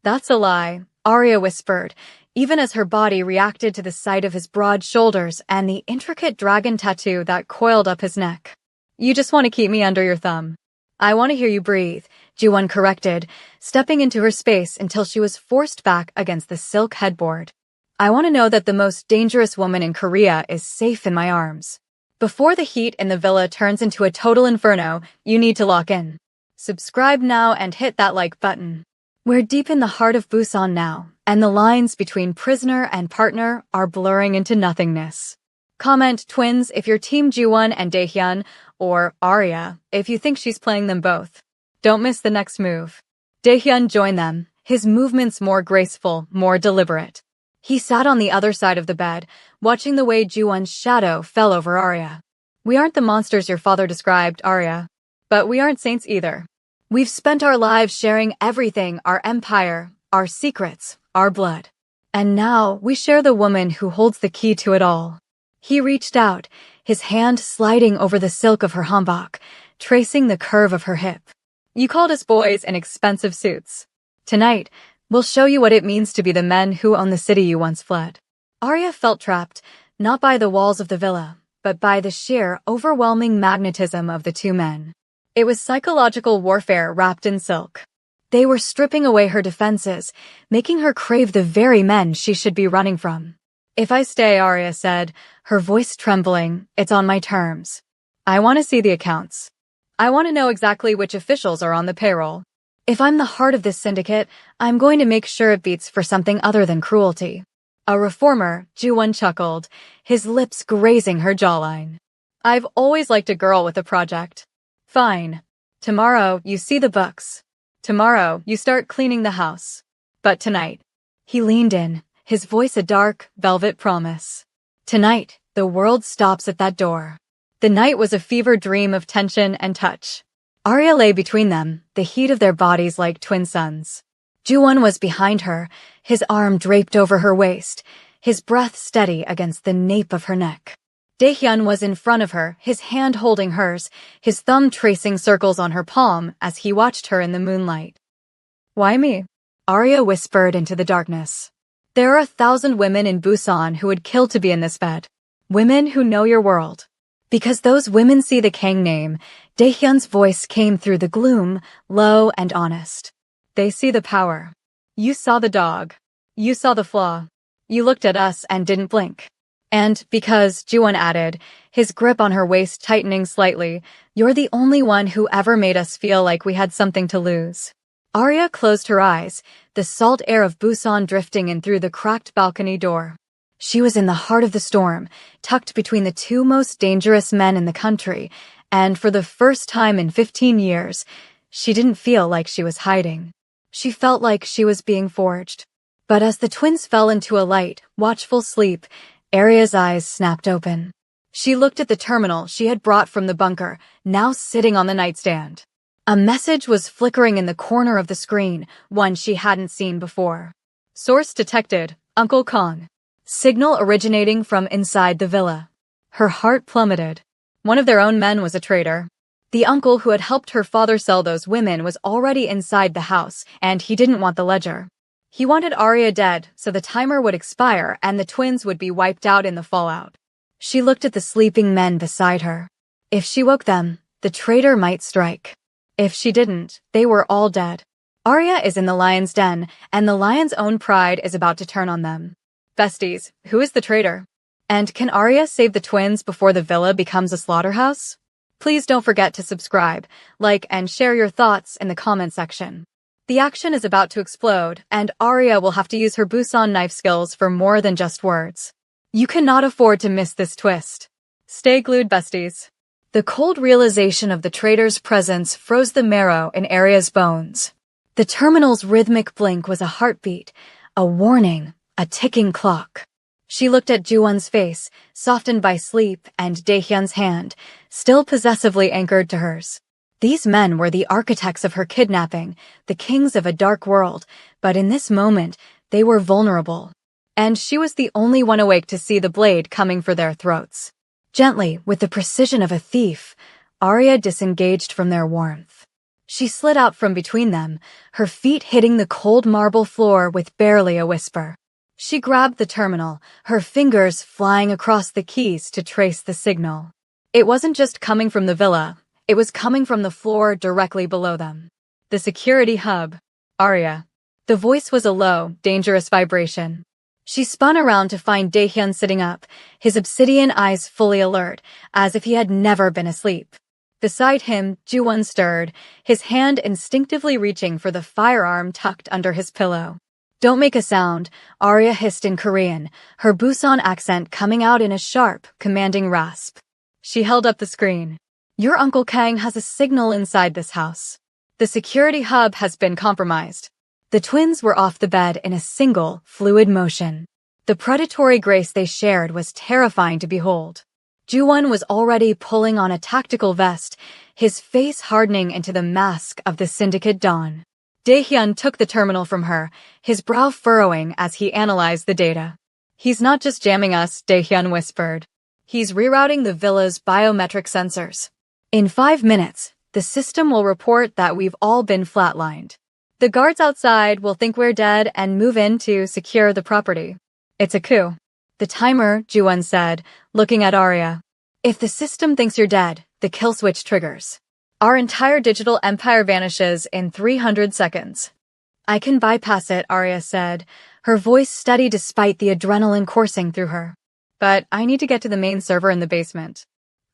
"That's a lie," Arya whispered, even as her body reacted to the sight of his broad shoulders and the intricate dragon tattoo that coiled up his neck. "You just want to keep me under your thumb." "I want to hear you breathe," Ju-won corrected, stepping into her space until she was forced back against the silk headboard. "I want to know that the most dangerous woman in Korea is safe in my arms. Before the heat in the villa turns into a total inferno, you need to lock in." Subscribe now and hit that like button. We're deep in the heart of Busan now, and the lines between prisoner and partner are blurring into nothingness. Comment twins if you're Team Ju-won and Daehyun, or Arya if you think she's playing them both. Don't miss the next move. Daehyun joined them, his movements more graceful, more deliberate. He sat on the other side of the bed, watching the way Ju-won's shadow fell over Arya. "We aren't the monsters your father described, Arya. But we aren't saints either. We've spent our lives sharing everything, our empire, our secrets, our blood. And now we share the woman who holds the key to it all." He reached out, his hand sliding over the silk of her hanbok, tracing the curve of her hip. "You called us boys in expensive suits. Tonight, we'll show you what it means to be the men who own the city you once fled." Arya felt trapped, not by the walls of the villa, but by the sheer, overwhelming magnetism of the two men. It was psychological warfare wrapped in silk. They were stripping away her defenses, making her crave the very men she should be running from. "If I stay," Arya said, her voice trembling, "it's on my terms. I want to see the accounts. I want to know exactly which officials are on the payroll. If I'm the heart of this syndicate, I'm going to make sure it beats for something other than cruelty." "A reformer," Ju-won chuckled, his lips grazing her jawline. "I've always liked a girl with a project." "Fine. Tomorrow, you see the books. Tomorrow, you start cleaning the house. But tonight." He leaned in, his voice a dark, velvet promise. "Tonight, the world stops at that door." The night was a fever dream of tension and touch. Arya lay between them, the heat of their bodies like twin suns. Ju-won was behind her, his arm draped over her waist, his breath steady against the nape of her neck. Daehyun was in front of her, his hand holding hers, his thumb tracing circles on her palm as he watched her in the moonlight. "Why me?" Arya whispered into the darkness. "There are 1,000 women in Busan who would kill to be in this bed. Women who know your world. Because those women see the Kang name," Daehyun's voice came through the gloom, low and honest. "They see the power. You saw the dog. You saw the flaw. You looked at us and didn't blink. And because," Ju-won added, his grip on her waist tightening slightly, "you're the only one who ever made us feel like we had something to lose." Arya closed her eyes, the salt air of Busan drifting in through the cracked balcony door. She was in the heart of the storm, tucked between the two most dangerous men in the country, and for the first time in 15 years, she didn't feel like she was hiding. She felt like she was being forged. But as the twins fell into a light, watchful sleep, Arya's eyes snapped open. She looked at the terminal she had brought from the bunker, now sitting on the nightstand. A message was flickering in the corner of the screen, one she hadn't seen before. "Source detected, Uncle Kong." Signal originating from inside the villa. Her heart plummeted. One of their own men was a traitor. The uncle who had helped her father sell those women was already inside the house, and he didn't want the ledger. He wanted Arya dead, so the timer would expire and the twins would be wiped out in the fallout. She looked at the sleeping men beside her. If she woke them, the traitor might strike. If she didn't, they were all dead. Arya is in the lion's den, and the lion's own pride is about to turn on them. Besties, who is the traitor? And can Arya save the twins before the villa becomes a slaughterhouse? Please don't forget to subscribe, like, and share your thoughts in the comment section. The action is about to explode, and Arya will have to use her Busan knife skills for more than just words. You cannot afford to miss this twist. Stay glued, besties. The cold realization of the traitor's presence froze the marrow in Arya's bones. The terminal's rhythmic blink was a heartbeat, a warning, a ticking clock. She looked at Ju-won's face, softened by sleep, and Daehyun's hand, still possessively anchored to hers. These men were the architects of her kidnapping, the kings of a dark world, but in this moment, they were vulnerable. And she was the only one awake to see the blade coming for their throats. Gently, with the precision of a thief, Arya disengaged from their warmth. She slid out from between them, her feet hitting the cold marble floor with barely a whisper. She grabbed the terminal, her fingers flying across the keys to trace the signal. It wasn't just coming from the villa, it was coming from the floor directly below them. The security hub. Arya. The voice was a low, dangerous vibration. She spun around to find Daehyun sitting up, his obsidian eyes fully alert, as if he had never been asleep. Beside him, Ju-won stirred, his hand instinctively reaching for the firearm tucked under his pillow. Don't make a sound, Arya hissed in Korean, her Busan accent coming out in a sharp, commanding rasp. She held up the screen. Your Uncle Kang has a signal inside this house. The security hub has been compromised. The twins were off the bed in a single, fluid motion. The predatory grace they shared was terrifying to behold. Ju-won was already pulling on a tactical vest, his face hardening into the mask of the Syndicate Dawn. Daehyun took the terminal from her, his brow furrowing as he analyzed the data. He's not just jamming us, Daehyun whispered. He's rerouting the villa's biometric sensors. In 5 minutes, the system will report that we've all been flatlined. The guards outside will think we're dead and move in to secure the property. It's a coup. The timer, Ju-won said, looking at Arya. If the system thinks you're dead, the kill switch triggers. Our entire digital empire vanishes in 300 seconds. I can bypass it, Arya said, her voice steady despite the adrenaline coursing through her. But I need to get to the main server in the basement.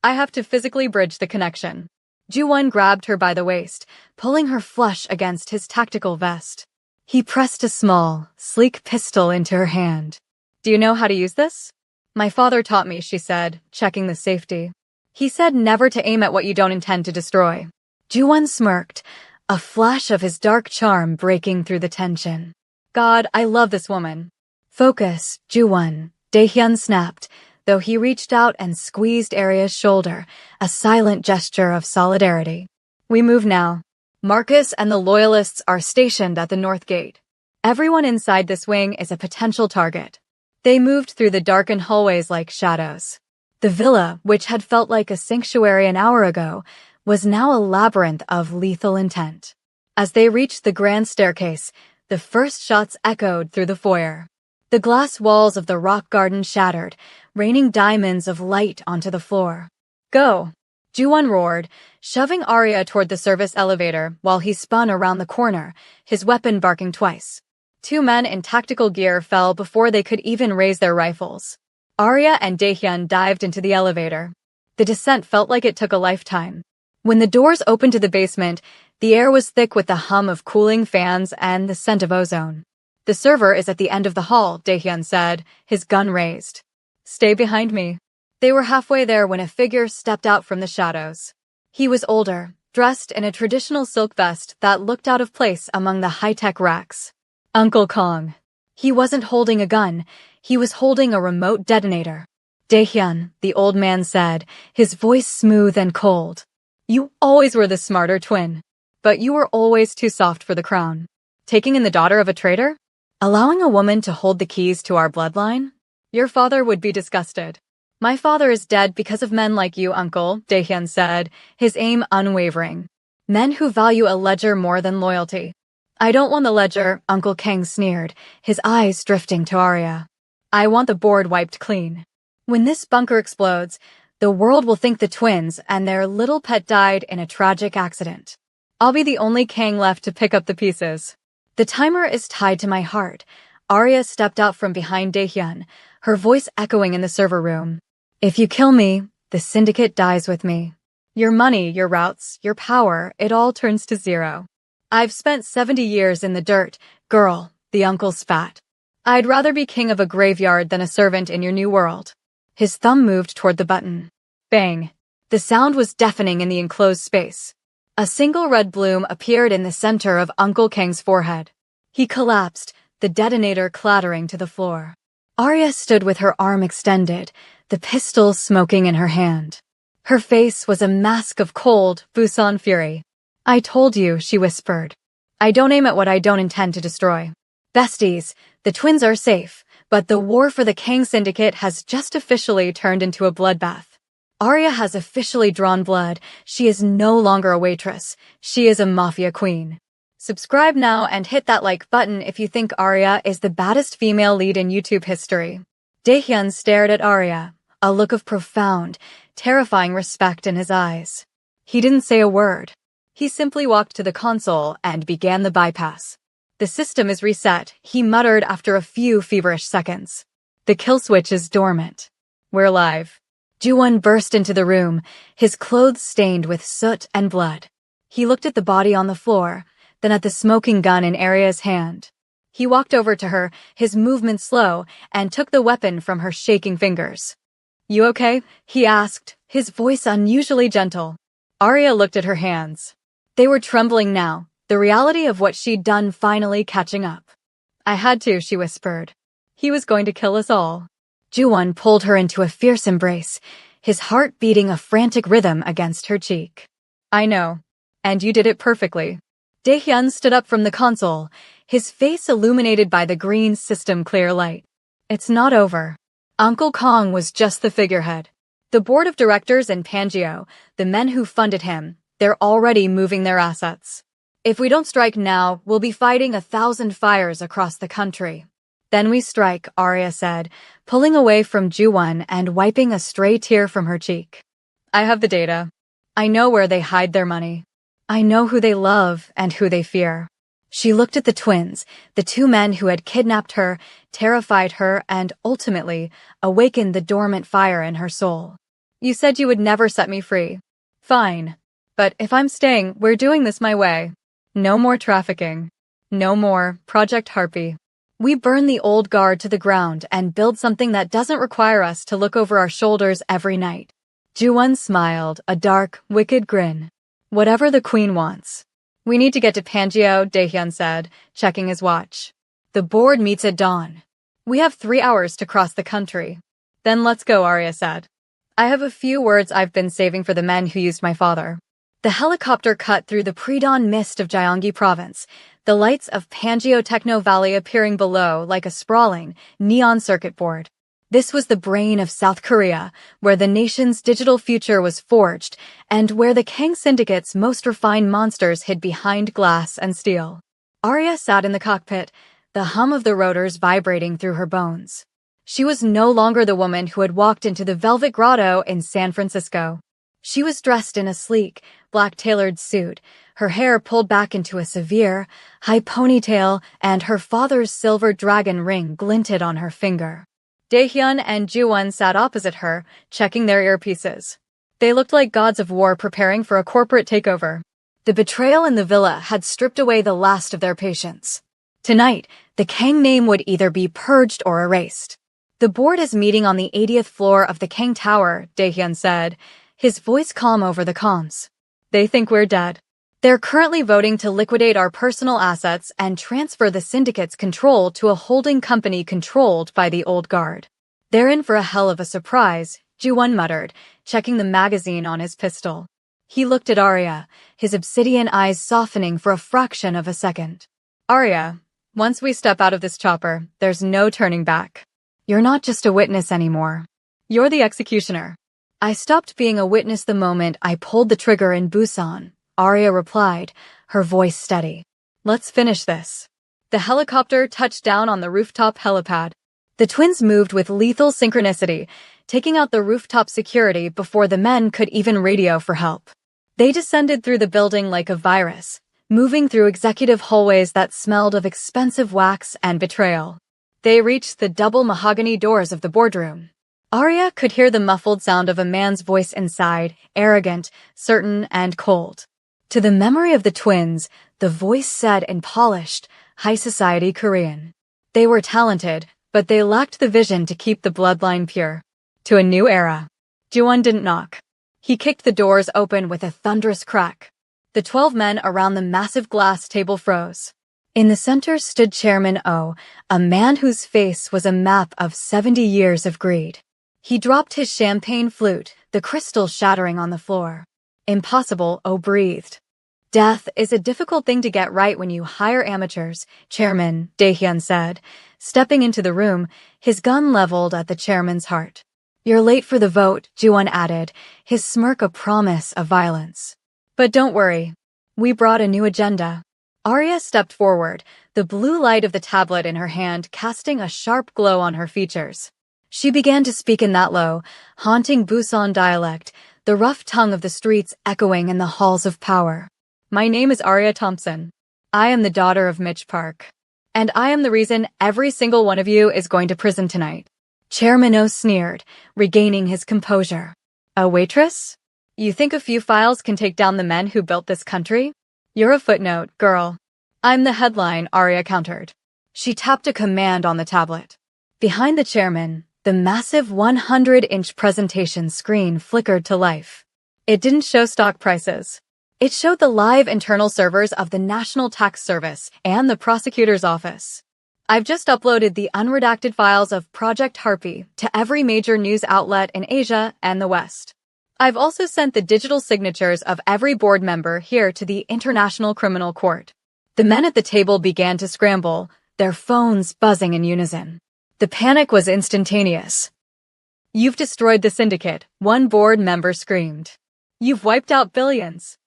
I have to physically bridge the connection. Ju-won grabbed her by the waist, pulling her flush against his tactical vest. He pressed a small, sleek pistol into her hand. Do you know how to use this? My father taught me, she said, checking the safety. He said never to aim at what you don't intend to destroy. Ju-won smirked, a flash of his dark charm breaking through the tension. God, I love this woman. Focus, Ju-won, Daehyun snapped, though he reached out and squeezed Arya's shoulder, a silent gesture of solidarity. We move now. Marcus and the Loyalists are stationed at the North Gate. Everyone inside this wing is a potential target. They moved through the darkened hallways like shadows. The villa, which had felt like a sanctuary an hour ago, was now a labyrinth of lethal intent. As they reached the grand staircase, the first shots echoed through the foyer. The glass walls of the rock garden shattered, raining diamonds of light onto the floor. Go! Ju-won roared, shoving Arya toward the service elevator while he spun around the corner, his weapon barking twice. 2 men in tactical gear fell before they could even raise their rifles. Arya and Daehyun dived into the elevator. The descent felt like it took a lifetime. When the doors opened to the basement, the air was thick with the hum of cooling fans and the scent of ozone. The server is at the end of the hall, Daehyun said, his gun raised. Stay behind me. They were halfway there when a figure stepped out from the shadows. He was older, dressed in a traditional silk vest that looked out of place among the high-tech racks. Uncle Kong. He wasn't holding a gun, he was holding a remote detonator. Daehyun, the old man said, his voice smooth and cold. You always were the smarter twin. But you were always too soft for the crown. Taking in the daughter of a traitor? Allowing a woman to hold the keys to our bloodline? Your father would be disgusted. My father is dead because of men like you, uncle, Daehyun said, his aim unwavering. Men who value a ledger more than loyalty. I don't want the ledger, Uncle Kang sneered, his eyes drifting to Arya. I want the board wiped clean. When this bunker explodes, the world will think the twins and their little pet died in a tragic accident. I'll be the only Kang left to pick up the pieces. The timer is tied to my heart. Arya stepped out from behind Daehyun, her voice echoing in the server room. If you kill me, the syndicate dies with me. Your money, your routes, your power, it all turns to zero. I've spent 70 years in the dirt, girl, the uncle spat. I'd rather be king of a graveyard than a servant in your new world. His thumb moved toward the button. Bang. The sound was deafening in the enclosed space. A single red bloom appeared in the center of Uncle Kang's forehead. He collapsed, the detonator clattering to the floor. Arya stood with her arm extended, the pistol smoking in her hand. Her face was a mask of cold, Busan fury. I told you, she whispered. I don't aim at what I don't intend to destroy. Besties, the twins are safe, but the war for the Kang Syndicate has just officially turned into a bloodbath. Arya has officially drawn blood. She is no longer a waitress. She is a mafia queen. Subscribe now and hit that like button if you think Arya is the baddest female lead in YouTube history. Daehyun stared at Arya, a look of profound, terrifying respect in his eyes. He didn't say a word. He simply walked to the console and began the bypass. The system is reset, he muttered after a few feverish seconds. The kill switch is dormant. We're live. Ju-won burst into the room, his clothes stained with soot and blood. He looked at the body on the floor, then at the smoking gun in Arya's hand. He walked over to her, his movement slow, and took the weapon from her shaking fingers. You okay? He asked, his voice unusually gentle. Arya looked at her hands. They were trembling now, the reality of what she'd done finally catching up. I had to, she whispered. He was going to kill us all. Ju-won pulled her into a fierce embrace, his heart beating a frantic rhythm against her cheek. I know. And you did it perfectly. Daehyun stood up from the console, his face illuminated by the green system clear light. It's not over. Uncle Kong was just the figurehead. The board of directors and Pangeo, the men who funded him, they're already moving their assets. If we don't strike now, we'll be fighting 1,000 fires across the country. Then we strike, Arya said, pulling away from Ju-won and wiping a stray tear from her cheek. I have the data. I know where they hide their money. I know who they love and who they fear. She looked at the twins, the two men who had kidnapped her, terrified her, and ultimately awakened the dormant fire in her soul. You said you would never set me free. Fine. But if I'm staying, we're doing this my way. No more trafficking. No more Project Harpy. We burn the old guard to the ground and build something that doesn't require us to look over our shoulders every night. Ju-won smiled, a dark, wicked grin. Whatever the queen wants. We need to get to Pangeo, Daehyun said, checking his watch. The board meets at dawn. We have 3 hours to cross the country. Then let's go, Arya said. I have a few words I've been saving for the men who used my father. The helicopter cut through the pre-dawn mist of Gyeonggi province, the lights of Pangeo Techno Valley appearing below like a sprawling, neon circuit board. This was the brain of South Korea, where the nation's digital future was forged, and where the Kang Syndicate's most refined monsters hid behind glass and steel. Arya sat in the cockpit, the hum of the rotors vibrating through her bones. She was no longer the woman who had walked into the Velvet Grotto in San Francisco. She was dressed in a sleek, black-tailored suit, her hair pulled back into a severe, high ponytail, and her father's silver dragon ring glinted on her finger. Daehyun and Ju-won sat opposite her, checking their earpieces. They looked like gods of war preparing for a corporate takeover. The betrayal in the villa had stripped away the last of their patience. Tonight, the Kang name would either be purged or erased. The board is meeting on the 80th floor of the Kang Tower, Daehyun said, his voice calm over the comms. They think we're dead. They're currently voting to liquidate our personal assets and transfer the syndicate's control to a holding company controlled by the old guard. They're in for a hell of a surprise, Ju-won muttered, checking the magazine on his pistol. He looked at Arya, his obsidian eyes softening for a fraction of a second. Arya, once we step out of this chopper, there's no turning back. You're not just a witness anymore. You're the executioner. I stopped being a witness the moment I pulled the trigger in Busan, Arya replied, her voice steady. Let's finish this. The helicopter touched down on the rooftop helipad. The twins moved with lethal synchronicity, taking out the rooftop security before the men could even radio for help. They descended through the building like a virus, moving through executive hallways that smelled of expensive wax and betrayal. They reached the double mahogany doors of the boardroom. Arya could hear the muffled sound of a man's voice inside, arrogant, certain, and cold. To the memory of the twins, the voice said in polished, high society Korean. They were talented, but they lacked the vision to keep the bloodline pure. To a new era. Ju-won didn't knock. He kicked the doors open with a thunderous crack. The 12 men around the massive glass table froze. In the center stood Chairman Oh, a man whose face was a map of 70 years of greed. He dropped his champagne flute, the crystal shattering on the floor. Impossible, Oh breathed. Death is a difficult thing to get right when you hire amateurs, Chairman Dae-hyun said, stepping into the room, his gun leveled at the chairman's heart. You're late for the vote, Ju-won added, his smirk a promise of violence. But don't worry. We brought a new agenda. Arya stepped forward, the blue light of the tablet in her hand casting a sharp glow on her features. She began to speak in that low, haunting Busan dialect, the rough tongue of the streets echoing in the halls of power. My name is Arya Thompson. I am the daughter of Mitch Park. And I am the reason every single one of you is going to prison tonight. Chairman O sneered, regaining his composure. A waitress? You think a few files can take down the men who built this country? You're a footnote, girl. I'm the headline, Arya countered. She tapped a command on the tablet. Behind the chairman, the massive 100-inch presentation screen flickered to life. It didn't show stock prices. It showed the live internal servers of the National Tax Service and the prosecutor's office. I've just uploaded the unredacted files of Project Harpy to every major news outlet in Asia and the West. I've also sent the digital signatures of every board member here to the International Criminal Court. The men at the table began to scramble, their phones buzzing in unison. The panic was instantaneous. You've destroyed the syndicate, one board member screamed. You've wiped out billions.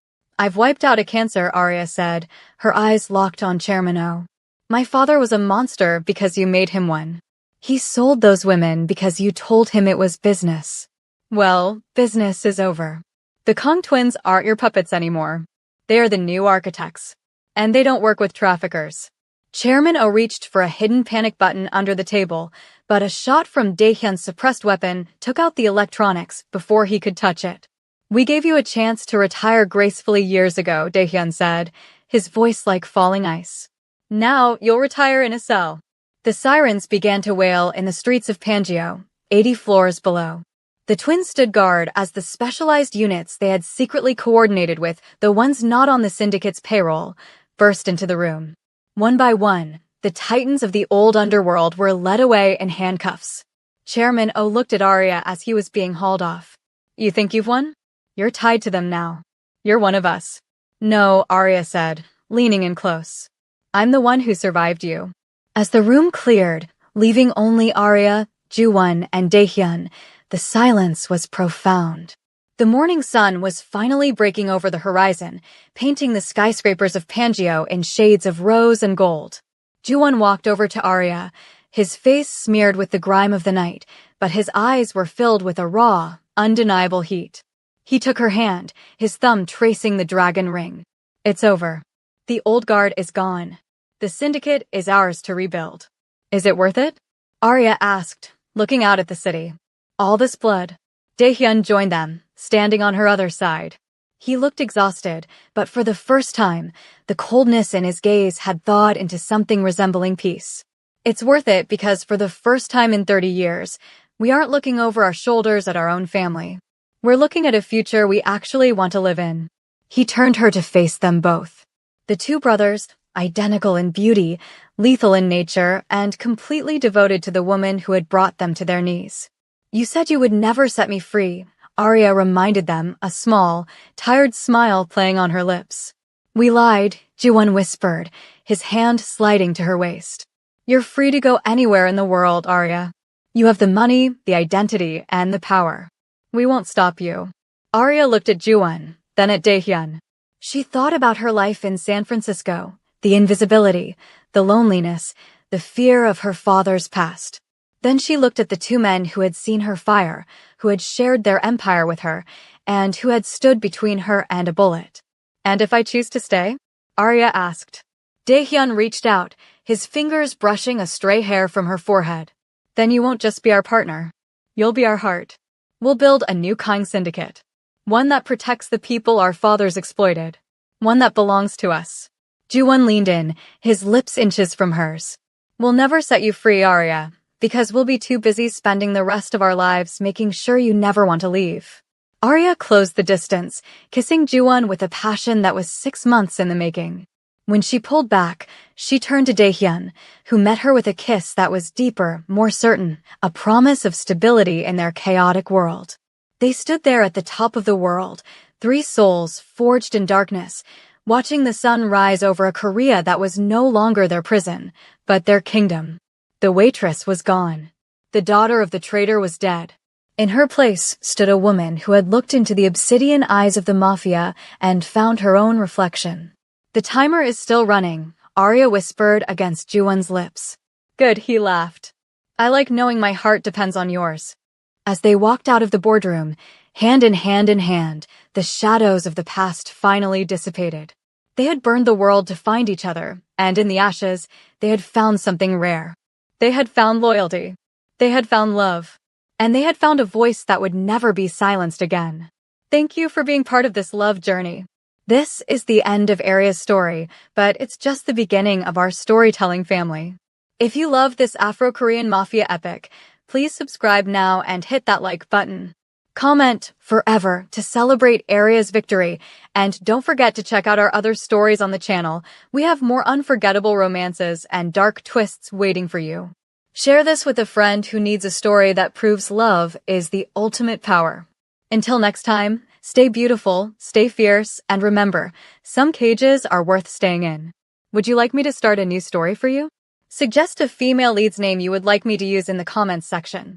I've wiped out a cancer, Arya said, her eyes locked on Chairman O. My father was a monster because you made him one. He sold those women because you told him it was business. Well, business is over. The Kong twins aren't your puppets anymore. They are the new architects. And they don't work with traffickers. Chairman O reached for a hidden panic button under the table, but a shot from Dae-hyun's suppressed weapon took out the electronics before he could touch it. We gave you a chance to retire gracefully years ago, Dae-hyun said, his voice like falling ice. Now you'll retire in a cell. The sirens began to wail in the streets of Pangeo, 80 floors below. The twins stood guard as the specialized units they had secretly coordinated with, the ones not on the syndicate's payroll, burst into the room. One by one, the titans of the old underworld were led away in handcuffs. Chairman O looked at Arya as he was being hauled off. You think you've won? You're tied to them now. You're one of us. No, Arya said, leaning in close. I'm the one who survived you. As the room cleared, leaving only Arya, Ju-won, and Dae-hyun, the silence was profound. The morning sun was finally breaking over the horizon, painting the skyscrapers of Pangeo in shades of rose and gold. Ju-won walked over to Arya, his face smeared with the grime of the night, but his eyes were filled with a raw, undeniable heat. He took her hand, his thumb tracing the dragon ring. It's over. The old guard is gone. The syndicate is ours to rebuild. Is it worth it? Arya asked, looking out at the city. All this blood. Dae-hyun joined them, standing on her other side. He looked exhausted, but for the first time, the coldness in his gaze had thawed into something resembling peace. It's worth it because for the first time in 30 years, we aren't looking over our shoulders at our own family. We're looking at a future we actually want to live in. He turned her to face them both. The two brothers, identical in beauty, lethal in nature, and completely devoted to the woman who had brought them to their knees. You said you would never set me free, Arya reminded them, a small, tired smile playing on her lips. We lied, Ju-won whispered, his hand sliding to her waist. You're free to go anywhere in the world, Arya. You have the money, the identity, and the power. We won't stop you. Arya looked at Ju-won, then at Dae-hyun. She thought about her life in San Francisco, the invisibility, the loneliness, the fear of her father's past. Then she looked at the two men who had seen her fire, who had shared their empire with her, and who had stood between her and a bullet. And if I choose to stay? Arya asked. Dae-hyun reached out, his fingers brushing a stray hair from her forehead. Then you won't just be our partner. You'll be our heart. We'll build a new kind syndicate. One that protects the people our fathers exploited. one that belongs to us. Ju-won leaned in, his lips inches from hers. We'll never set you free, Arya, because we'll be too busy spending the rest of our lives making sure you never want to leave. Arya closed the distance, kissing Ju-won with a passion that was 6 months in the making. When she pulled back, she turned to Dae-hyun, who met her with a kiss that was deeper, more certain, a promise of stability in their chaotic world. They stood there at the top of the world, 3 souls forged in darkness, watching the sun rise over a Korea that was no longer their prison, but their kingdom. The waitress was gone. The daughter of the traitor was dead. In her place stood a woman who had looked into the obsidian eyes of the Mafia and found her own reflection. The timer is still running, Arya whispered against Ju-won's lips. Good, he laughed. I like knowing my heart depends on yours. As they walked out of the boardroom, hand in hand, the shadows of the past finally dissipated. They had burned the world to find each other, and in the ashes, they had found something rare. They had found loyalty. They had found love. And they had found a voice that would never be silenced again. Thank you for being part of this love journey. This is the end of Arya's story, but it's just the beginning of our storytelling family. If you love this Afro-Korean Mafia epic, please subscribe now and hit that like button. Comment forever to celebrate Arya's victory, and don't forget to check out our other stories on the channel. We have more unforgettable romances and dark twists waiting for you. Share this with a friend who needs a story that proves love is the ultimate power. Until next time, stay beautiful, stay fierce, and remember, some cages are worth staying in. Would you like me to start a new story for you? Suggest a female lead's name you would like me to use in the comments section.